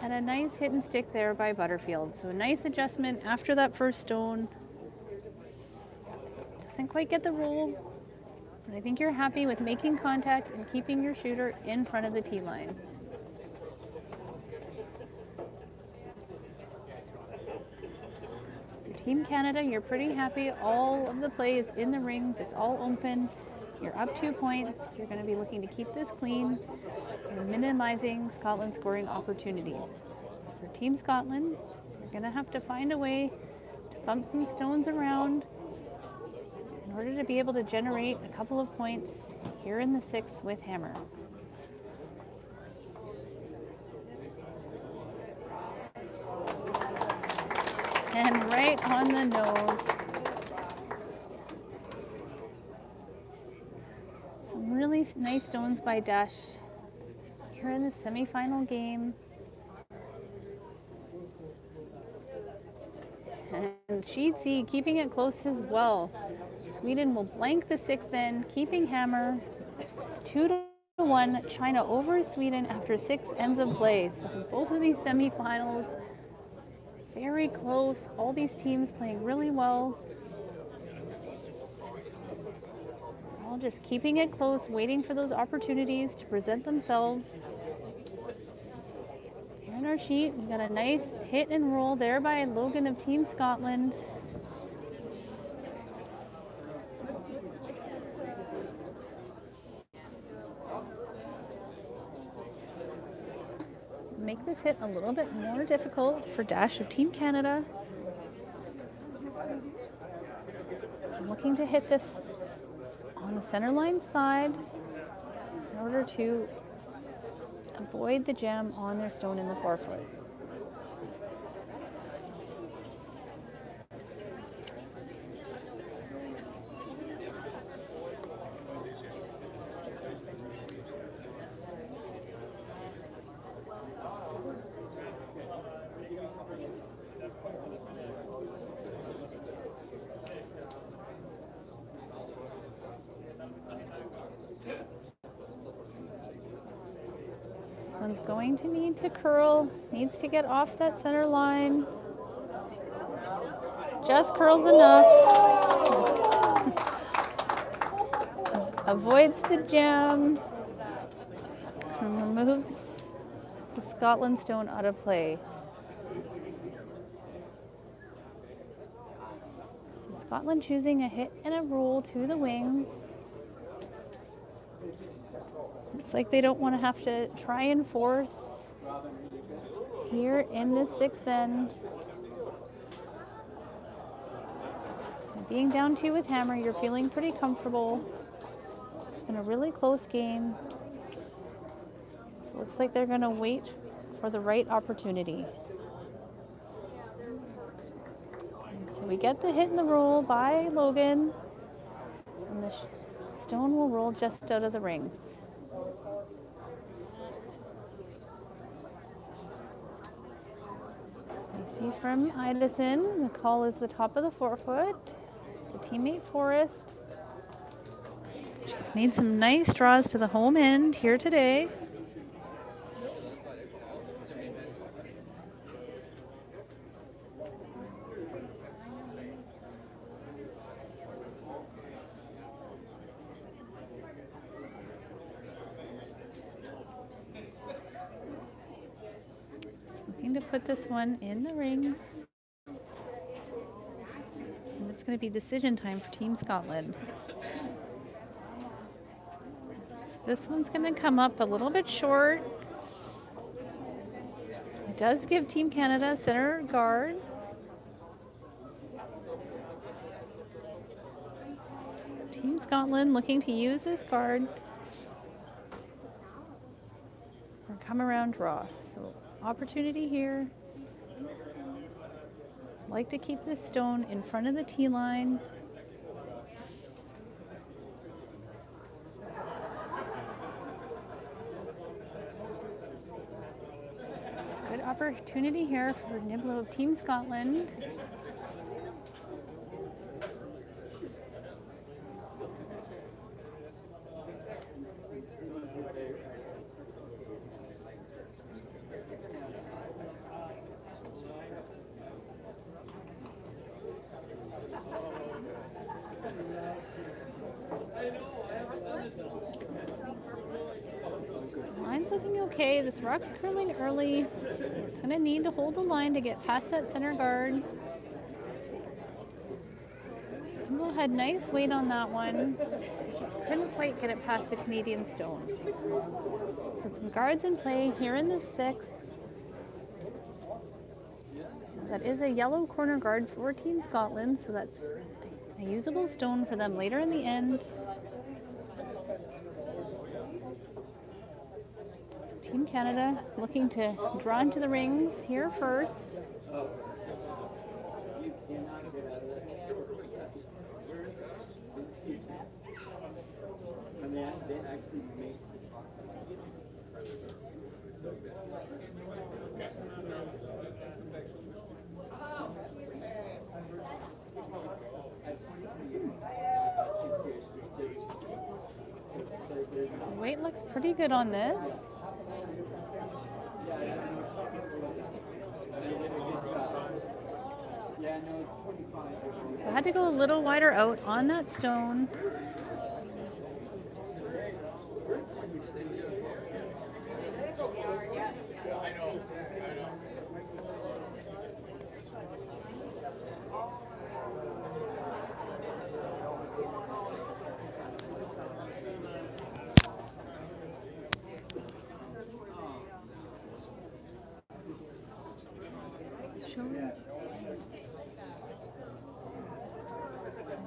And a nice hit and stick there by Butterfield. So a nice adjustment after that first stone. Doesn't quite get the roll, but I think you're happy with making contact and keeping your shooter in front of the tee line. Team Canada, you're pretty happy. All of the play is in the rings. It's all open. You're up 2 points. You're going to be looking to keep this clean and minimizing Scotland's scoring opportunities. So for Team Scotland, you're going to have to find a way to bump some stones around in order to be able to generate a couple of points here in the 6th with hammer. And right on the nose. Some really nice stones by Dash here in the semifinal game. And Sheetsy keeping it close as well. Sweden will blank the 6th end, keeping hammer. It's 2-1, China over Sweden after 6 ends of play. So both of these semifinals very close. All these teams playing really well. All just keeping it close, waiting for those opportunities to present themselves. Here in our sheet, we got a nice hit and roll there by Logan of Team Scotland. Make this hit a little bit more difficult for Dash of Team Canada. I'm looking to hit this on the center line side in order to avoid the jam on their stone in the 4 foot. This one's going to need to curl, needs to get off that center line. Just curls enough. Avoids the jam and removes the Scotland stone out of play. So Scotland choosing a hit and a roll to the wings. Looks like they don't want to have to try and force here in the sixth end. Being down 2 with hammer, you're feeling pretty comfortable. It's been a really close game. So it looks like they're going to wait for the right opportunity. So we get the hit and the roll by Logan, and the stone will roll just out of the rings. So you see from Idison, the call is the top of the forefoot to teammate Forrest. She's made some nice draws to the home end here today. Looking to put this one in the rings. And it's going to be decision time for Team Scotland. So this one's going to come up a little bit short. It does give Team Canada center guard. Team Scotland looking to use this guard for come around draw. So opportunity here. Like to keep this stone in front of the tee line. So good opportunity here for Niblo of Team Scotland. Line's looking okay. This rock's curling early. It's going to need to hold the line to get past that center guard. Niblo had nice weight on that one. Just couldn't quite get it past the Canadian stone. So some guards in play here in the sixth. That is a yellow corner guard for Team Scotland, so that's a usable stone for them later in the end. So Team Canada looking to draw into the rings here first. So weight looks pretty good on this. So I had to go a little wider out on that stone.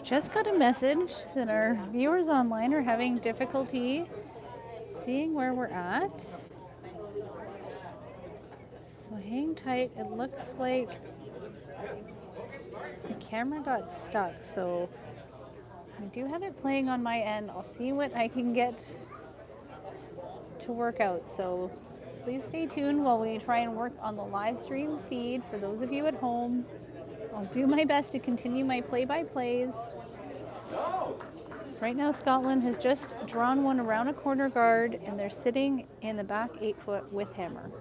Just got a message that our viewers online are having difficulty seeing where we're at. So hang tight. It looks like the camera got stuck. So I do have it playing on my end. I'll see what I can get to work out. So please stay tuned while we try and work on the live stream feed for those of you at home. I'll do my best to continue my play-by-plays. So right now Scotland has just drawn one around a corner guard and they're sitting in the back 8 foot with hammer.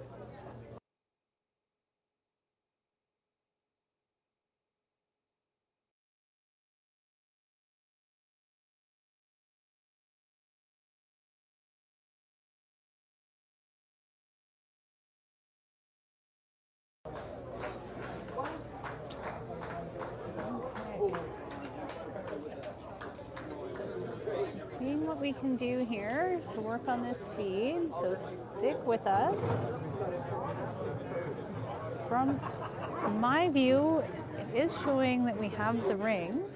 we can do here to work on this feed, so stick with us. From my view, it is showing that we have the rings.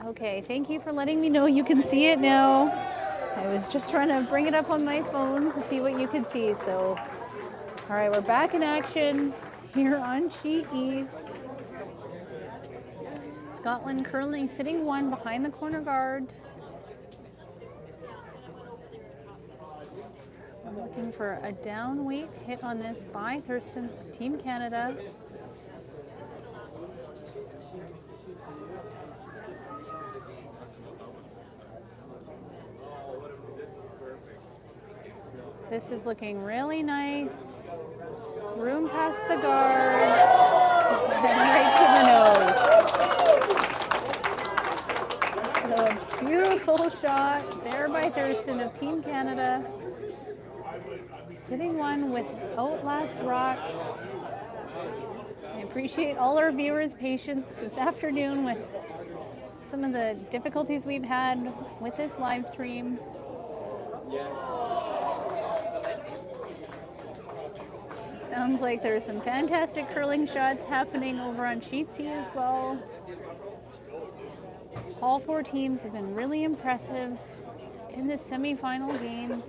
Okay, thank you for letting me know you can see it now. I was just trying to bring it up on my phone to see what you could see. So, all right, we're back in action here on sheet E. Scotland currently sitting 1 behind the corner guard. I'm looking for a down weight hit on this by Thurston, Team Canada. This is looking really nice. Room past the guard and right to the nose. So a beautiful shot there by Thurston of Team Canada. Sitting 1 with Outlast Rock. I appreciate all our viewers' patience this afternoon with some of the difficulties we've had with this live stream. Sounds like there's some fantastic curling shots happening over on sheet C as well. All 4 teams have been really impressive in the semifinal games.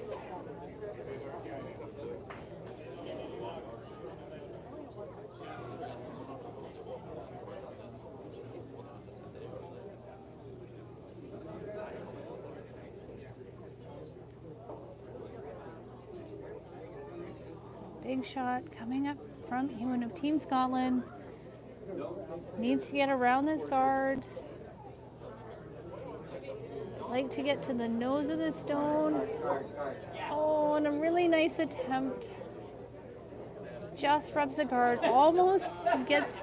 Big shot coming up from Ewan of Team Scotland. Needs to get around this guard. Like to get to the nose of the stone. Oh, and a really nice attempt. Just rubs the guard. Almost gets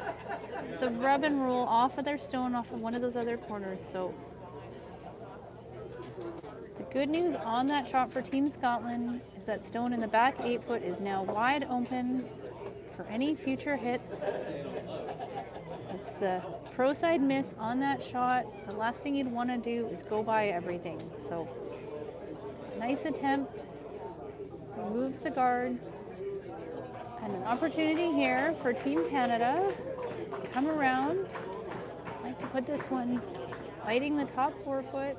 the rub and roll off of their stone off of one of those other corners. So the good news on that shot for Team Scotland is that stone in the back 8 foot is now wide open for any future hits. Since the pro side miss on that shot, the last thing you'd want to do is go by everything. So nice attempt, removes the guard, and an opportunity here for Team Canada to come around. I'd like to put this one fighting the top 4 foot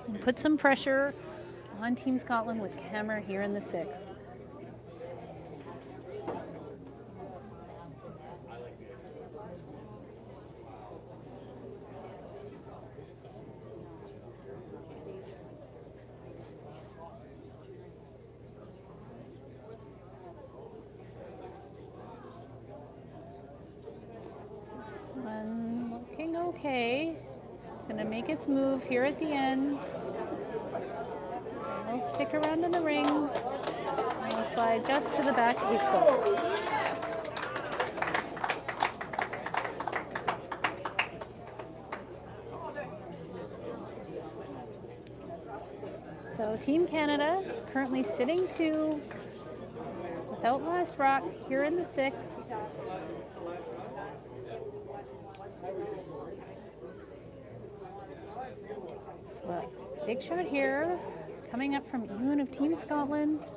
and put some pressure on Team Scotland with Hammer here in the 6th. This one looking okay. It's going to make its move here at the end. We'll stick around in the rings, and we'll slide just to the back 8 foot. So Team Canada currently sitting 2 with Outlast Rock here in the 6th. So a big shot here. Coming up from Ewan of Team Scotland. So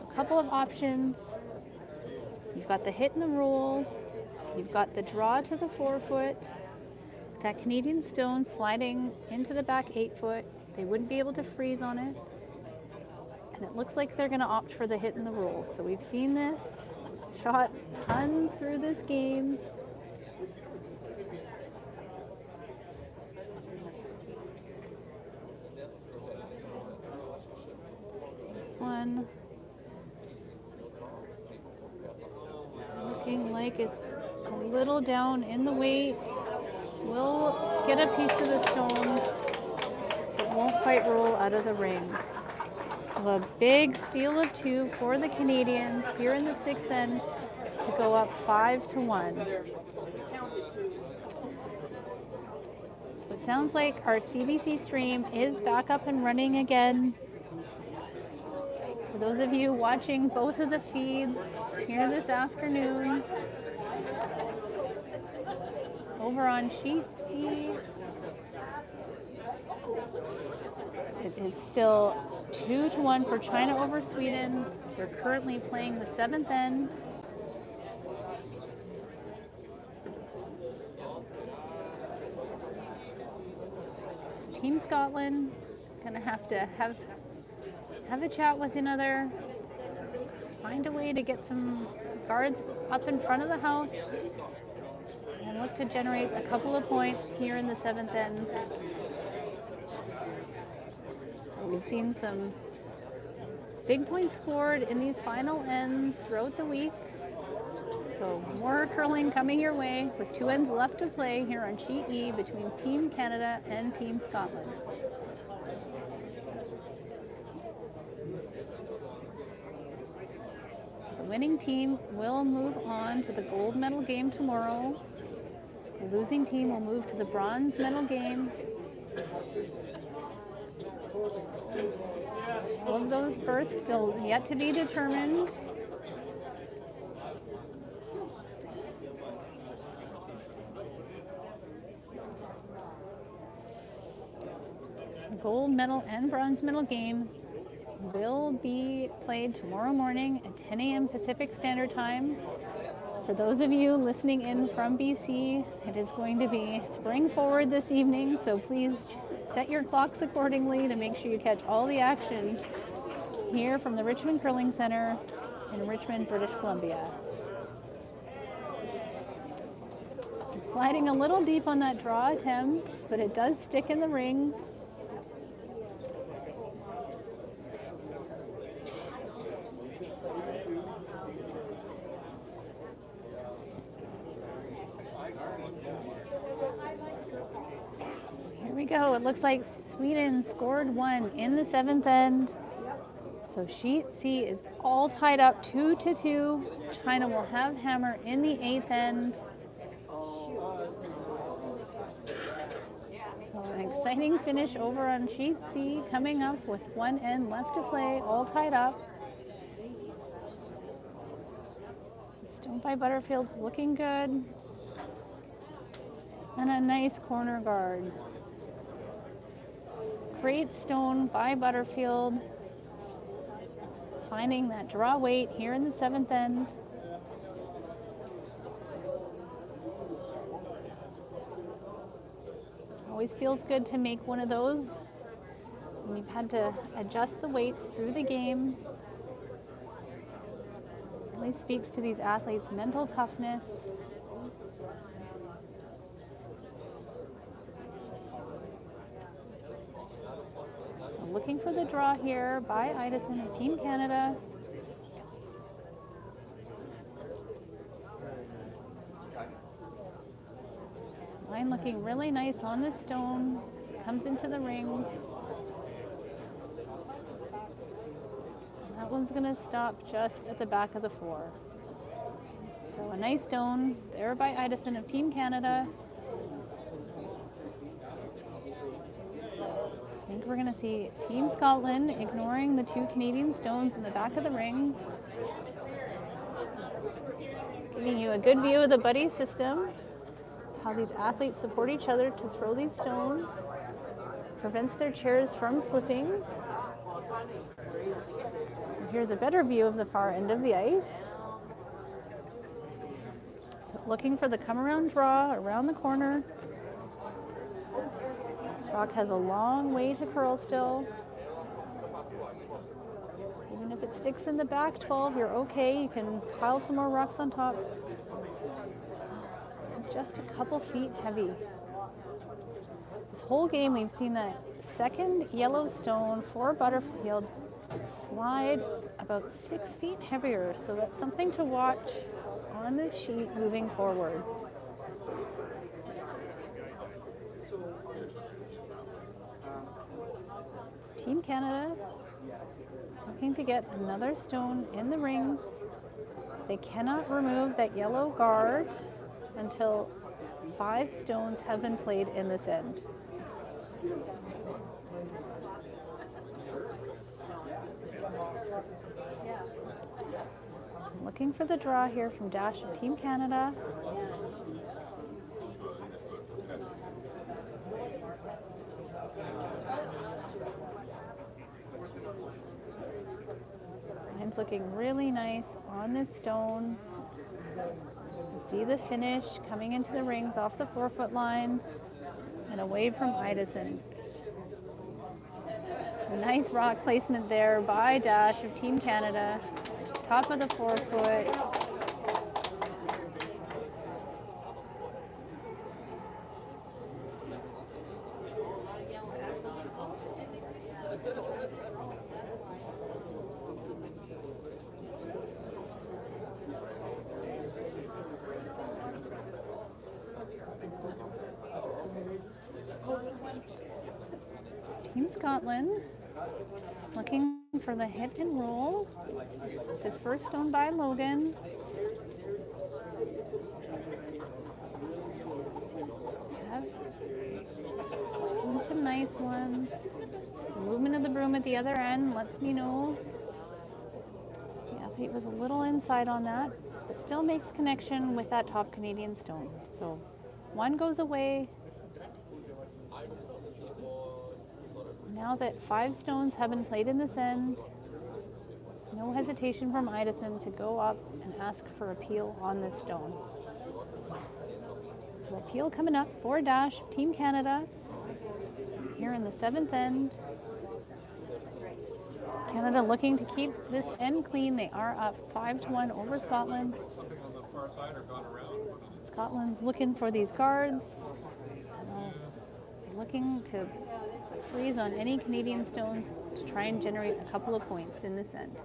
a couple of options. You've got the hit and the roll. You've got the draw to the 4 foot. That Canadian stone sliding into the back 8 foot. They wouldn't be able to freeze on it. And it looks like they're going to opt for the hit and the roll. So we've seen this shot tons through this game. One looking like it's a little down in the weight. Will get a piece of the stone, but won't quite roll out of the rings. So a big steal of 2 for the Canadians here in the 6th end to go up 5-1. So it sounds like our CBC stream is back up and running again. For those of you watching both of the feeds here this afternoon, over on Sheet C, it is still 2-1 for China over Sweden. They're currently playing the 7th end. So Team Scotland gonna have to have a chat with another, find a way to get some guards up in front of the house, and look to generate a couple of points here in the 7th end. So we've seen some big points scored in these final ends throughout the week. So more curling coming your way with 2 ends left to play here on Sheet E between Team Canada and Team Scotland. So the winning team will move on to the gold medal game tomorrow. The losing team will move to the bronze medal game. All of those berths still yet to be determined. So the gold medal and bronze medal games will be played tomorrow morning at 10 a.m. Pacific Standard Time. For those of you listening in from BC, it is going to be spring forward this evening, so please set your clocks accordingly to make sure you catch all the action here from the Richmond Curling Center in Richmond, British Columbia. So sliding a little deep on that draw attempt, but it does stick in the rings. Here we go. It looks like Sweden scored 1 in the 7th end. So Sheet C is all tied up 2-2. China will have hammer in the 8th end. So an exciting finish over on Sheet C coming up with 1 end left to play, all tied up. Stone by Butterfield's looking good. And a nice corner guard. Great stone by Butterfield. Finding that draw weight here in the 7th end. Always feels good to make one of those. We've had to adjust the weights through the game. Really speaks to these athletes' mental toughness. So looking for the draw here by Idison of Team Canada. Line looking really nice on the stone. Comes into the rings. That one's going to stop just at the back of the 4. So a nice stone there by Idison of Team Canada. I think we're going to see Team Scotland ignoring the 2 Canadian stones in the back of the rings. Giving you a good view of the buddy system. How these athletes support each other to throw these stones. Prevents their chairs from slipping. Here's a better view of the far end of the ice. So looking for the come around draw around the corner. This rock has a long way to curl still. Even if it sticks in the back 12, you're okay. You can pile some more rocks on top. Just a couple feet heavy. This whole game we've seen that second yellow stone for Butterfield slide about 6 feet heavier, so that's something to watch on this sheet moving forward. Team Canada Looking to get another stone in the rings. They cannot remove that yellow guard until 5 stones have been played in this end. Looking for the draw here from Dash of Team Canada. Line's looking really nice on this stone. You see the finish coming into the rings off the 4-foot lines and away from Idison. Nice rock placement there by Dash of Team Canada. Top of the 4-foot. Team Scotland looking for the hit and roll. This first stone by Logan. Have seen some nice ones. The movement of the broom at the other end lets me know the athlete was a little inside on that, but still makes connection with that top Canadian stone. So one goes away. Now that 5 stones have been played in this end, no hesitation from Idison to go up and ask for appeal on this stone. So appeal coming up for Dash, Team Canada, here in the 7th end. Canada looking to keep this end clean. They are up 5-1 over Scotland. Something on the far side or gone around? Scotland's looking for these guards. Looking to freeze on any Canadian stones to try and generate a couple of points in this end.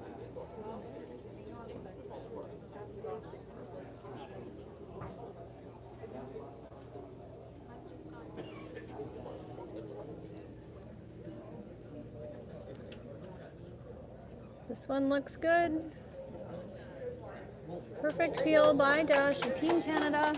This one looks good. Perfect feel by Dash of Team Canada.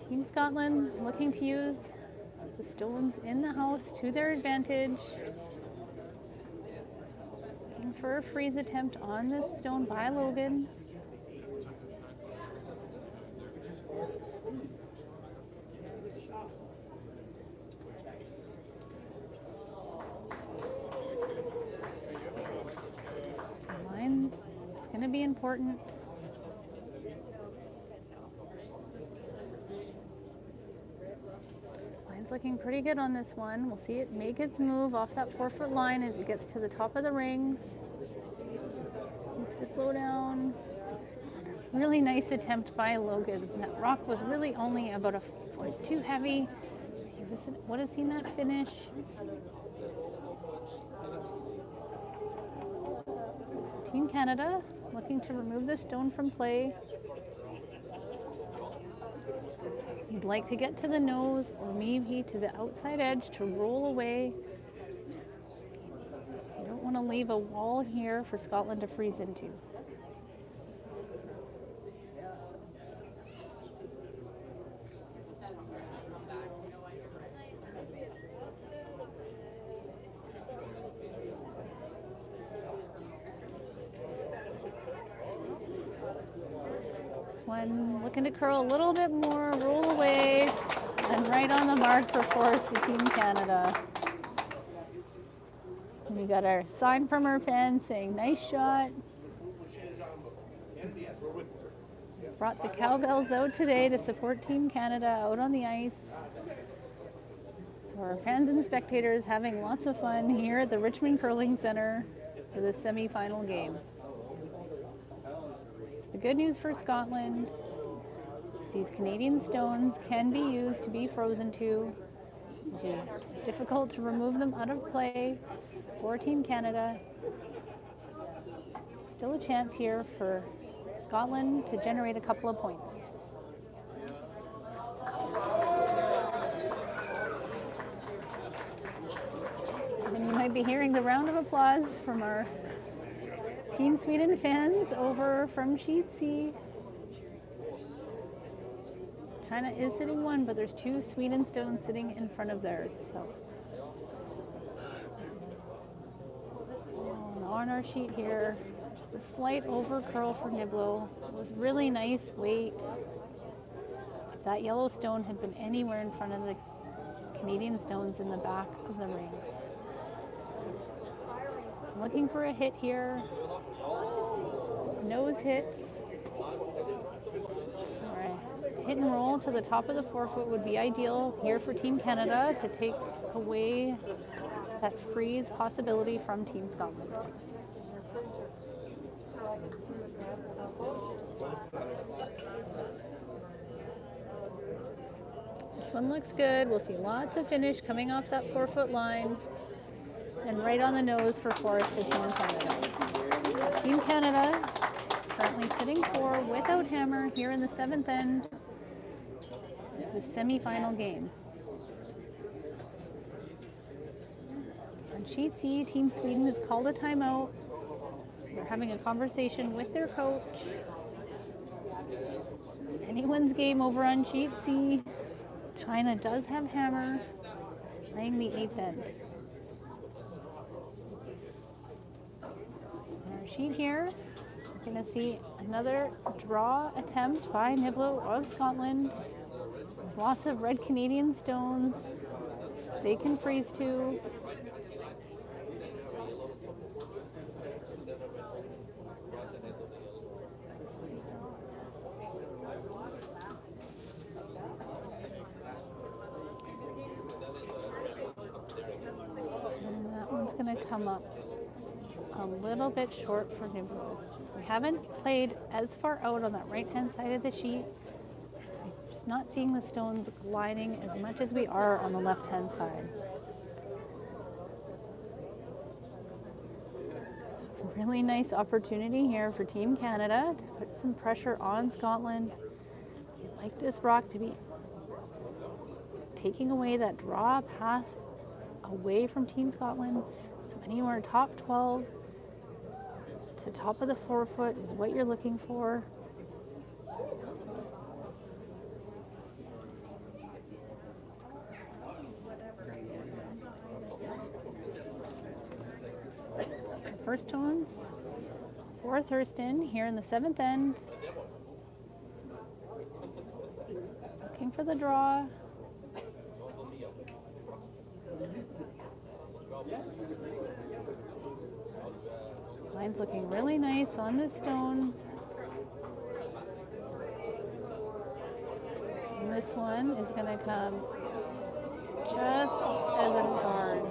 Team Scotland looking to use the stones in the house to their advantage. Looking for a freeze attempt on this stone by Logan. So line, it's going to be important. Looking pretty good on this one. We'll see it make its move off that 4-foot line as it gets to the top of the rings. Needs to slow down. Really nice attempt by Logan. That rock was really only about a foot too heavy. Would have seen that finish. Team Canada looking to remove the stone from play. You'd like to get to the nose or maybe to the outside edge to roll away. You don't want to leave a wall here for Scotland to freeze into. One looking to curl a little bit more, roll away, and right on the mark for Forest to Team Canada. And we got our sign from our fans saying, nice shot. Brought the cowbells out today to support Team Canada out on the ice. So our fans and spectators having lots of fun here at the Richmond Curling Center for the semi-final game. The good news for Scotland is these Canadian stones can be used to be frozen to. It'll be difficult to remove them out of play for Team Canada. So still a chance here for Scotland to generate a couple of points. And you might be hearing the round of applause from our Team Sweden fans over from Sheet C. China is sitting one, but there's two Sweden stones sitting in front of theirs. So on our sheet here, just a slight over curl for Niblo. It was really nice weight. If that yellow stone had been anywhere in front of the Canadian stones in the back of the rings. So looking for a hit here. Nose hit. All right. Hit and roll to the top of the forefoot would be ideal here for Team Canada to take away that freeze possibility from Team Scotland. This one looks good. We'll see lots of finish coming off that forefoot line and right on the nose for Forrest to Team Canada. Team Canada currently sitting 4 without hammer here in the 7th end. The semi-final game. On sheet C, Team Sweden has called a timeout. So they're having a conversation with their coach. Anyone's game over on sheet C. China does have hammer, playing the 8th end. On our sheet here, we're going to see another draw attempt by Niblo of Scotland. There's lots of red Canadian stones. They can freeze to. And that one's going to come up a little bit short for Niblo. So we haven't played as far out on that right-hand side of the sheet. Not seeing the stones gliding as much as we are on the left-hand side. Really nice opportunity here for Team Canada to put some pressure on Scotland. You'd like this rock to be taking away that draw path away from Team Scotland. So anywhere top 12 to top of the forefoot is what you're looking for. First stones for Thurston here in the 7th end. Looking for the draw. Line's looking really nice on this stone. And this one is going to come just as a guard.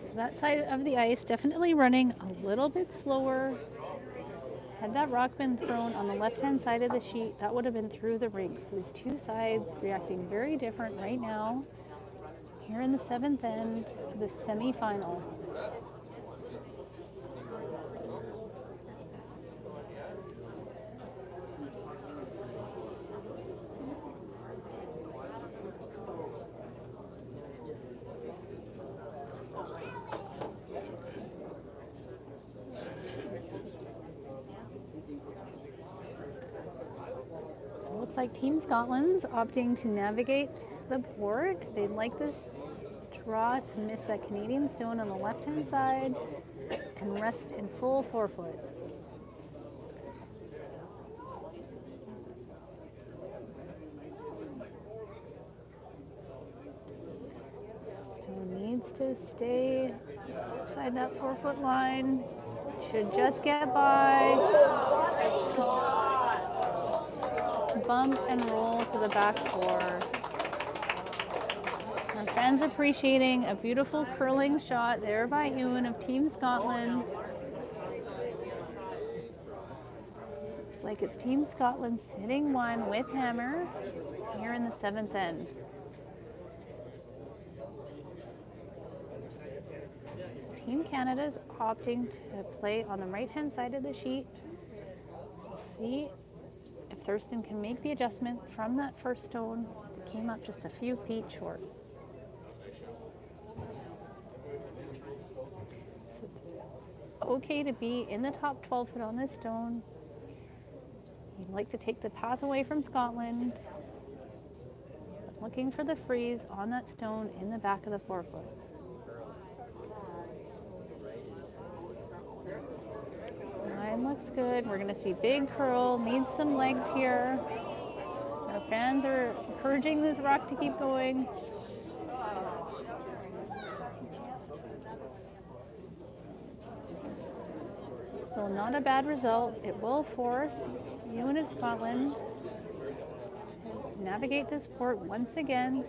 So that side of the ice definitely running a little bit slower. Had that rock been thrown on the left-hand side of the sheet, that would have been through the ring. So these two sides reacting very different right now. Here in the 7th end, the semi-final. Looks like Team Scotland's opting to navigate the board. They'd like this draw to miss that Canadian stone on the left-hand side and rest in full forefoot. Stone needs to stay outside that forefoot line. Should just get by. Bump and roll to the back four. Our fans appreciating a beautiful curling shot there by Ewan of Team Scotland. Looks like it's Team Scotland sitting one with hammer here in the 7th end. So Team Canada's opting to play on the right-hand side of the sheet. We'll see if Thurston can make the adjustment from that first stone. It came up just a few feet short. So it's okay to be in the top 12 foot on this stone. You'd like to take the path away from Scotland. Looking for the freeze on that stone in the back of the 4 foot. Line looks good. We're going to see big curl, needs some legs here. Our fans are encouraging this rock to keep going. Still not a bad result. It will force Ewan of Scotland to navigate this port once again.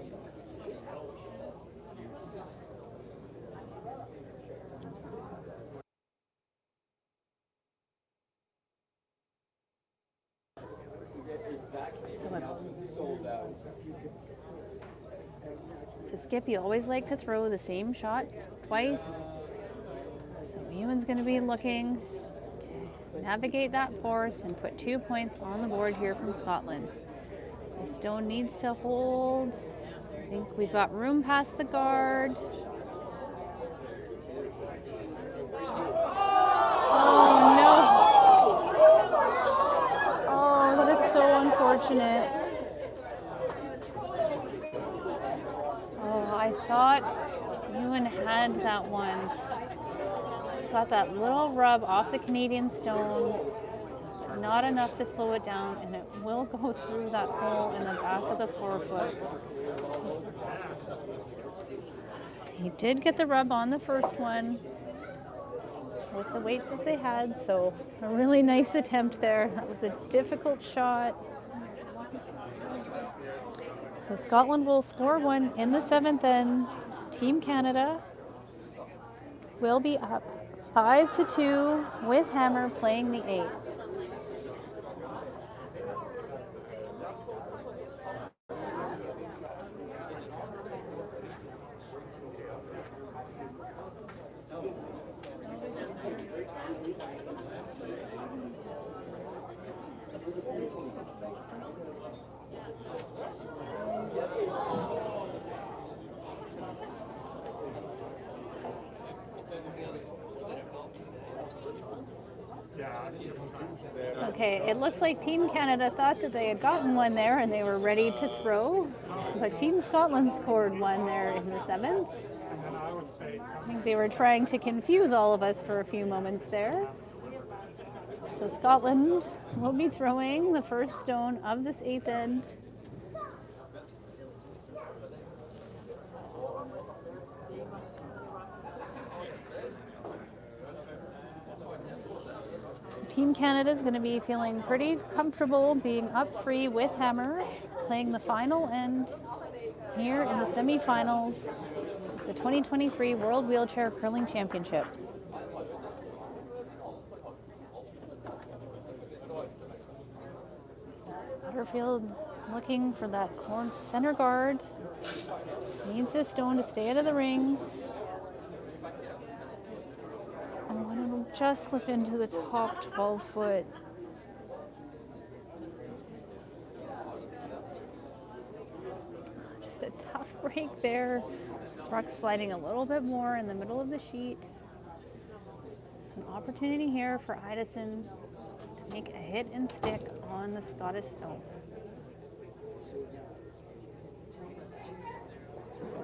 So Skip, you always like to throw the same shots twice. So Ewan's going to be looking to navigate that fourth and put 2 points on the board here from Scotland. The stone needs to hold. I think we've got room past the guard. Oh no! Oh, that is so unfortunate. Oh, I thought Ewan had that one. Just got that little rub off the Canadian stone. Not enough to slow it down, and it will go through that hole in the back of the 4 foot. He did get the rub on the first one with the weight that they had, so a really nice attempt there. That was a difficult shot. So Scotland will score one in the 7th end. Team Canada will be up 5-2 with Hammer playing the 8th. Okay, it looks like Team Canada thought that they had gotten one there and they were ready to throw, but Team Scotland scored one there in the 7th. I think they were trying to confuse all of us for a few moments there. So Scotland will be throwing the first stone of this 8th end. Team Canada is going to be feeling pretty comfortable being up 3 with Hammer, playing the final end here in the semifinals, the 2023 World Wheelchair Curling Championships. Butterfield looking for that center guard, needs this stone to stay out of the rings. And it'll just slip into the top 12 foot. Just a tough break there. This rock's sliding a little bit more in the middle of the sheet. So an opportunity here for Idison to make a hit and stick on the Scottish stone.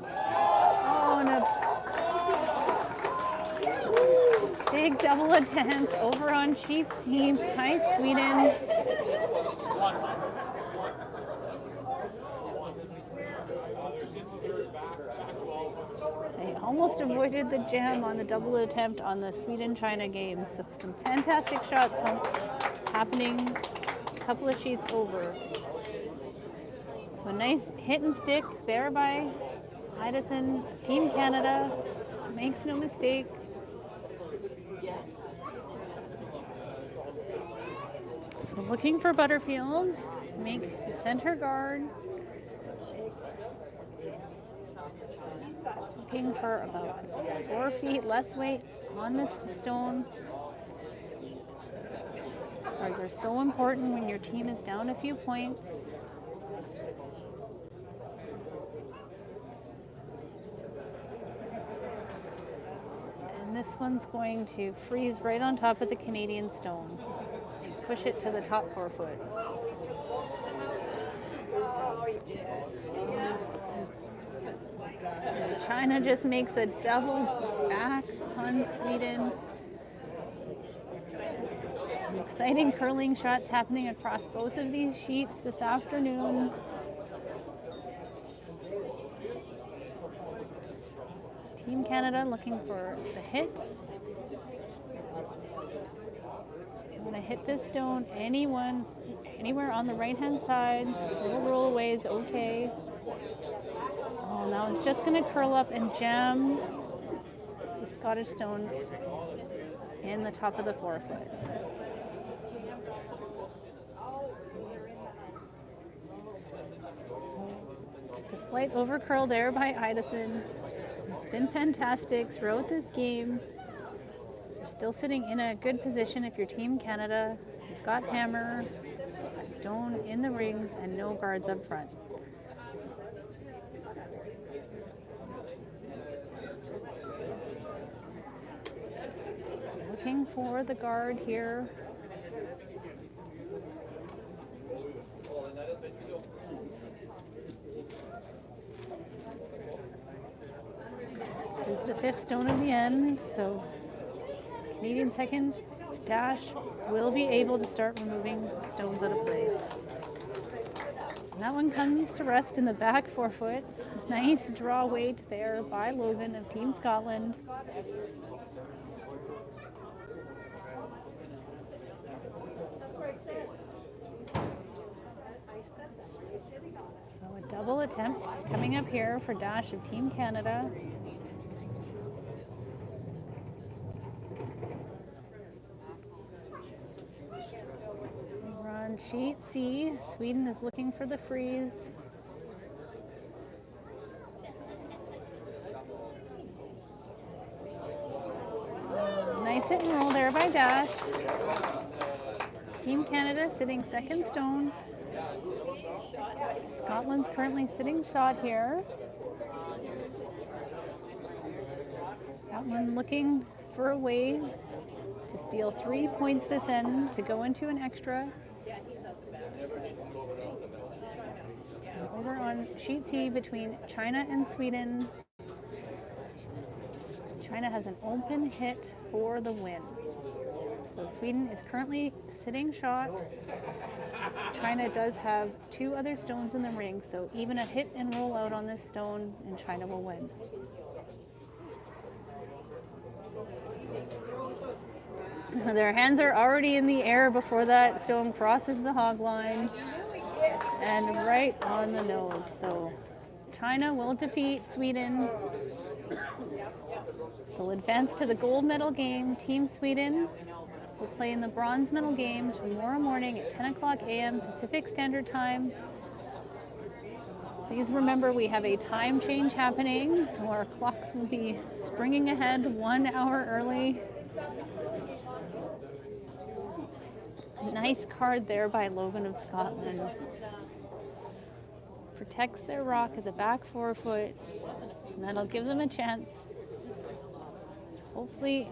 Oh, and a big double attempt over on sheet C by Sweden. They almost avoided the jam on the double attempt on the Sweden-China game. So some fantastic shots happening a couple of sheets over. So a nice hit and stick there by Idison. Team Canada makes no mistake. So looking for Butterfield to make the center guard. Looking for about 4 feet less weight on this stone. Cards are so important when your team is down a few points. And this one's going to freeze right on top of the Canadian stone and push it to the top 4 foot. And China just makes a double back on Sweden. Some exciting curling shots happening across both of these sheets this afternoon. Team Canada looking for the hit. I'm going to hit this stone anywhere on the right-hand side. A little roll away is okay. Oh, now it's just going to curl up and jam the Scottish stone in the top of the 4 foot. Just a slight over curl there by Idison. It's been fantastic throughout this game. You're still sitting in a good position if you're Team Canada. You've got hammer, a stone in the rings, and no guards up front. Looking for the guard here. This is the 5th stone of the end, so Canadian second dash will be able to start removing stones out of play. And that one comes to rest in the back 4 foot. Nice draw weight there by Logan of Team Scotland. So a double attempt coming up here for dash of Team Canada. We're on sheet C. Sweden is looking for the freeze. Nice hit and roll there by Dash. Team Canada sitting second stone. Scotland's currently sitting shot here. Scotland looking for a way to steal 3 points this end to go into an extra. And over on sheet C between China and Sweden. China has an open hit for the win. So Sweden is currently sitting shot. China does have 2 other stones in the ring, so even a hit and roll out on this stone and China will win. Their hands are already in the air before that stone crosses the hog line and right on the nose. So China will defeat Sweden. They'll advance to the gold medal game. Team Sweden will play in the bronze medal game tomorrow morning at 10 o'clock a.m. Pacific Standard Time. Please remember we have a time change happening, so our clocks will be springing ahead 1 hour early. Nice card there by Logan of Scotland. Protects their rock at the back 4 foot, and that'll give them a chance to hopefully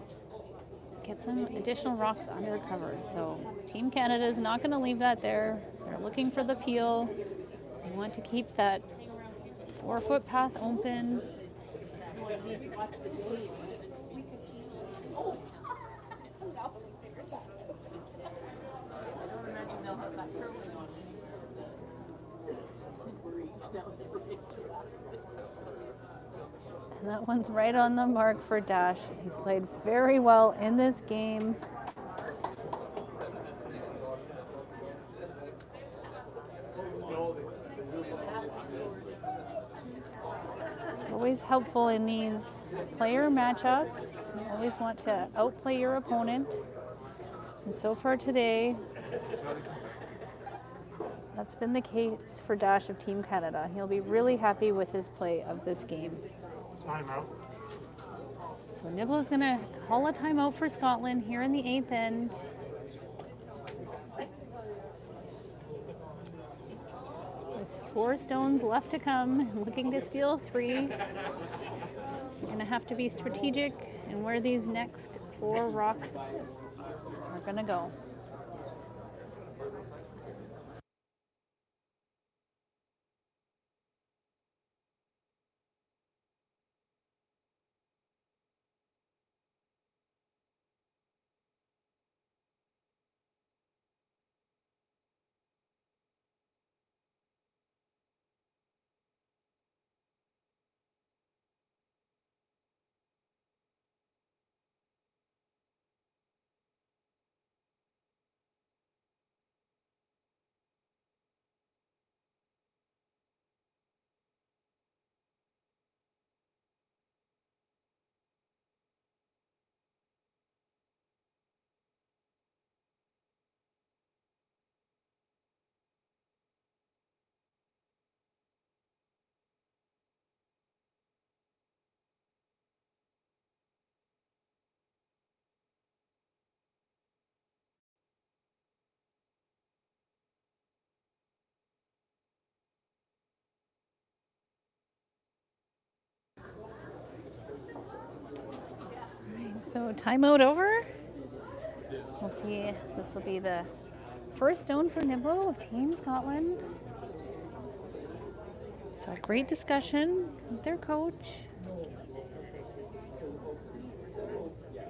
get some additional rocks under cover. So Team Canada is not going to leave that there. They're looking for the peel. They want to keep that 4 foot path open. And that one's right on the mark for Dash. He's played very well in this game. It's always helpful in these player matchups. You always want to outplay your opponent. And so far today, that's been the case for Dash of Team Canada. He'll be really happy with his play of this game. Time out. So So Niblo is going to call a timeout for Scotland here in the 8th end. With 4 stones left to come, looking to steal 3. Going to have to be strategic in where these next 4 rocks are going to go. So timeout over. We'll see. This will be the first stone for Niblo of Team Scotland. So a great discussion with their coach.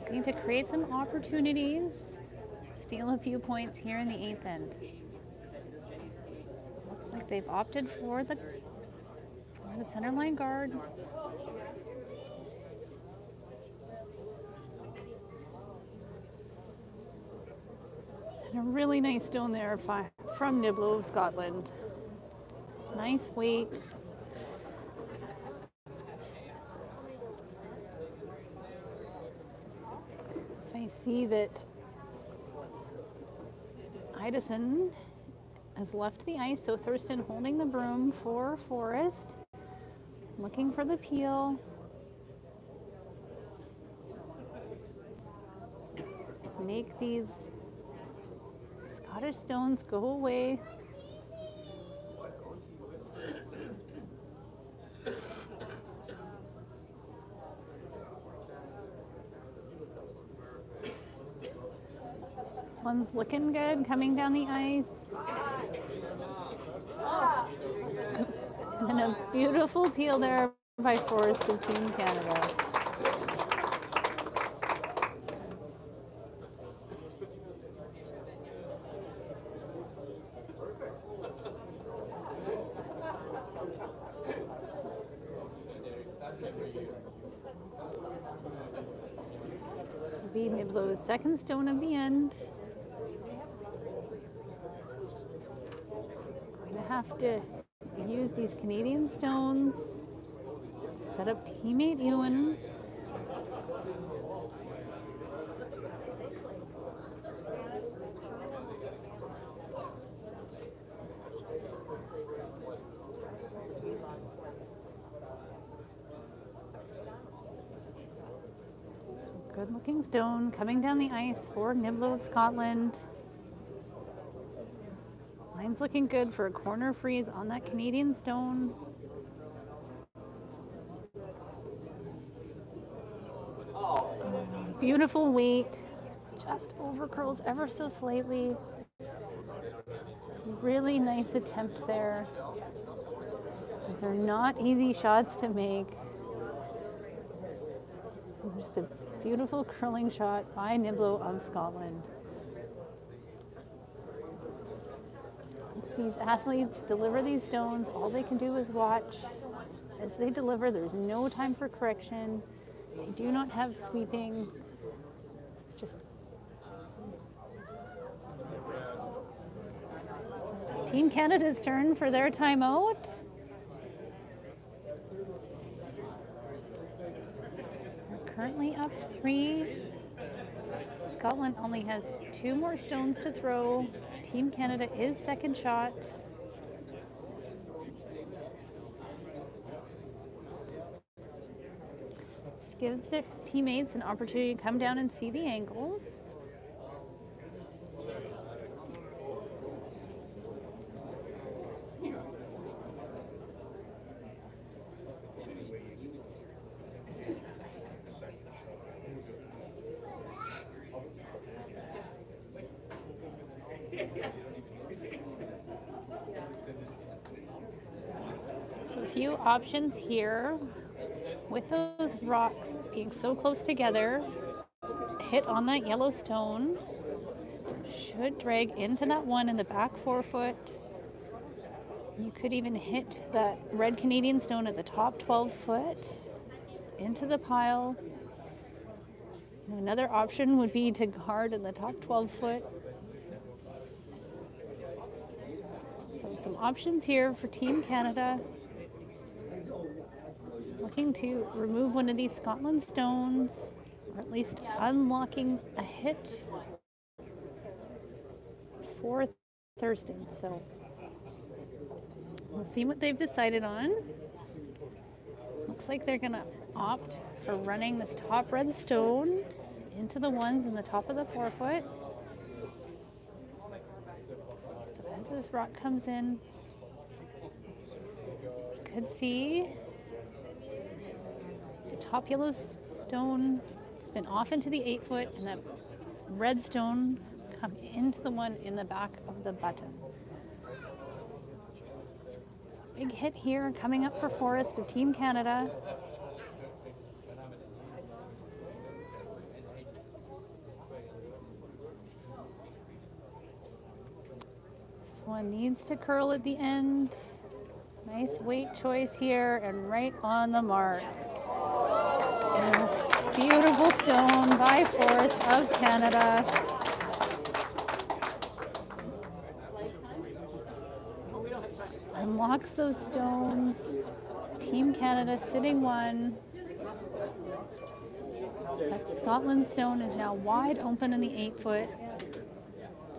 Looking to create some opportunities to steal a few points here in the 8th end. Looks like they've opted for the centerline guard. And a really nice stone there from Niblo of Scotland. Nice weight. So I see that Idison has left the ice, so Thurston holding the broom for Forrest. Looking for the peel. Make these Scottish stones go away. This one's looking good, coming down the ice. And a beautiful peel there by Forrest of Team Canada. This will be Niblo's second stone of the end. Going to have to use these Canadian stones. Set up teammate Ewan. Good looking stone coming down the ice for Niblo of Scotland. Line's looking good for a corner freeze on that Canadian stone. Beautiful weight. Just over curls ever so slightly. Really nice attempt there. These are not easy shots to make. Just a beautiful curling shot by Niblo of Scotland. Once these athletes deliver these stones, all they can do is watch. As they deliver, there's no time for correction. They do not have sweeping. It's just Team Canada's turn for their timeout. Currently up 3. Scotland only has 2 more stones to throw. Team Canada is second shot. This gives their teammates an opportunity to come down and see the angles. So a few options here. With those rocks being so close together, hit on that yellow stone, should drag into that one in the back forefoot. You could even hit that red Canadian stone at the top 12 foot into the pile. Another option would be to guard in the top 12 foot. So some options here for Team Canada. Looking to remove one of these Scotland stones, or at least unlocking a hit for Thurston. So we'll see what they've decided on. Looks like they're gonna opt for running this top red stone into the ones in the top of the forefoot. So as this rock comes in, you could see the top yellow stone spin off into the 8 foot, and that red stone come into the one in the back of the button. So big hit here coming up for Forrest of Team Canada. This one needs to curl at the end. Nice weight choice here and right on the mark. Beautiful stone by Forrest of Canada. Unlocks those stones. Team Canada sitting one. That Scotland stone is now wide open in the 8 foot.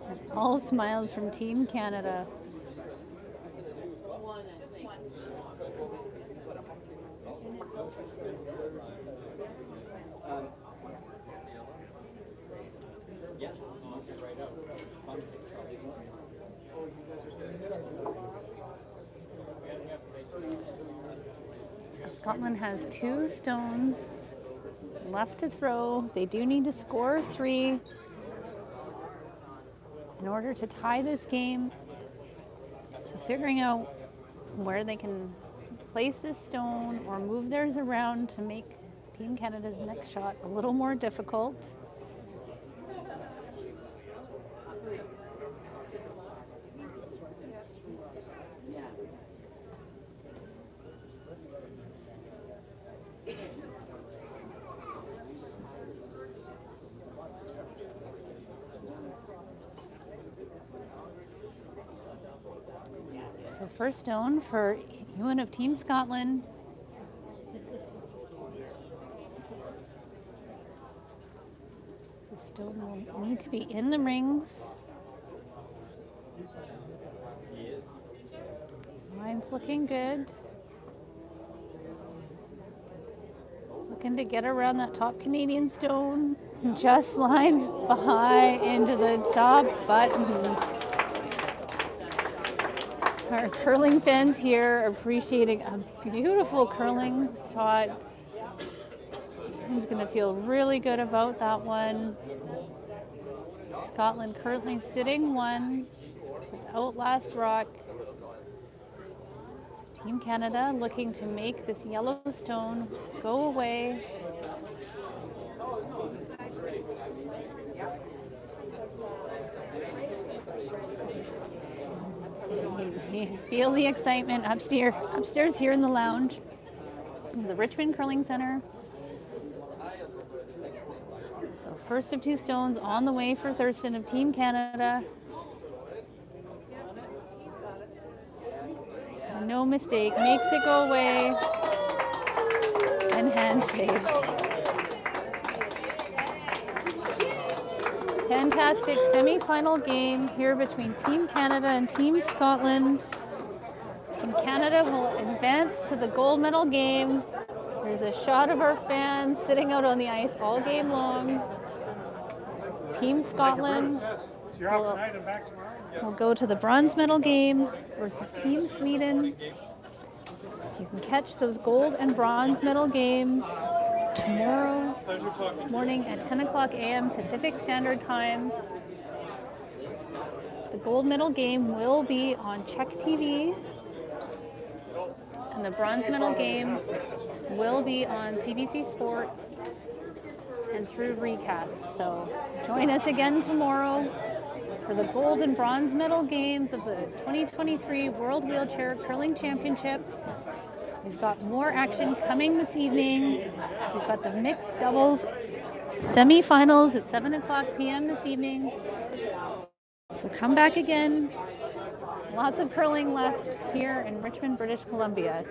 And all smiles from Team Canada. Scotland has 2 stones left to throw. They do need to score 3 in order to tie this game. So figuring out where they can place this stone or move theirs around to make Team Canada's next shot a little more difficult. So first stone for Ewan of Team Scotland. The stone will need to be in the rings. Line's looking good. Looking to get around that top Canadian stone. Just lines by into the top button. Our curling fans here are appreciating a beautiful curling shot. He's going to feel really good about that one. Scotland currently sitting one without last rock. Team Canada looking to make this yellow stone go away. You feel the excitement upstairs here in the lounge, the Richmond Curling Center. So first of 2 stones on the way for Thurston of Team Canada. And no mistake, makes it go away, and handshakes. Fantastic semi-final game here between Team Canada and Team Scotland. Team Canada will advance to the gold medal game There's a shot of our fans sitting out on the ice all game long. Team Scotland You're off tonight and back tomorrow? will go to the bronze medal game versus Team Sweden. So you can catch those gold and bronze medal games tomorrow morning at 10 o'clock a.m. Pacific Standard Times. The gold medal game will be on Czech TV, and the bronze medal games will be on CBC Sports and through Recast. So join us again tomorrow for the gold and bronze medal games of the 2023 World Wheelchair Curling Championships. We've got more action coming this evening. We've got the mixed doubles semifinals at 7 o'clock p.m. this evening. So come back again. Lots of curling left here in Richmond, British Columbia.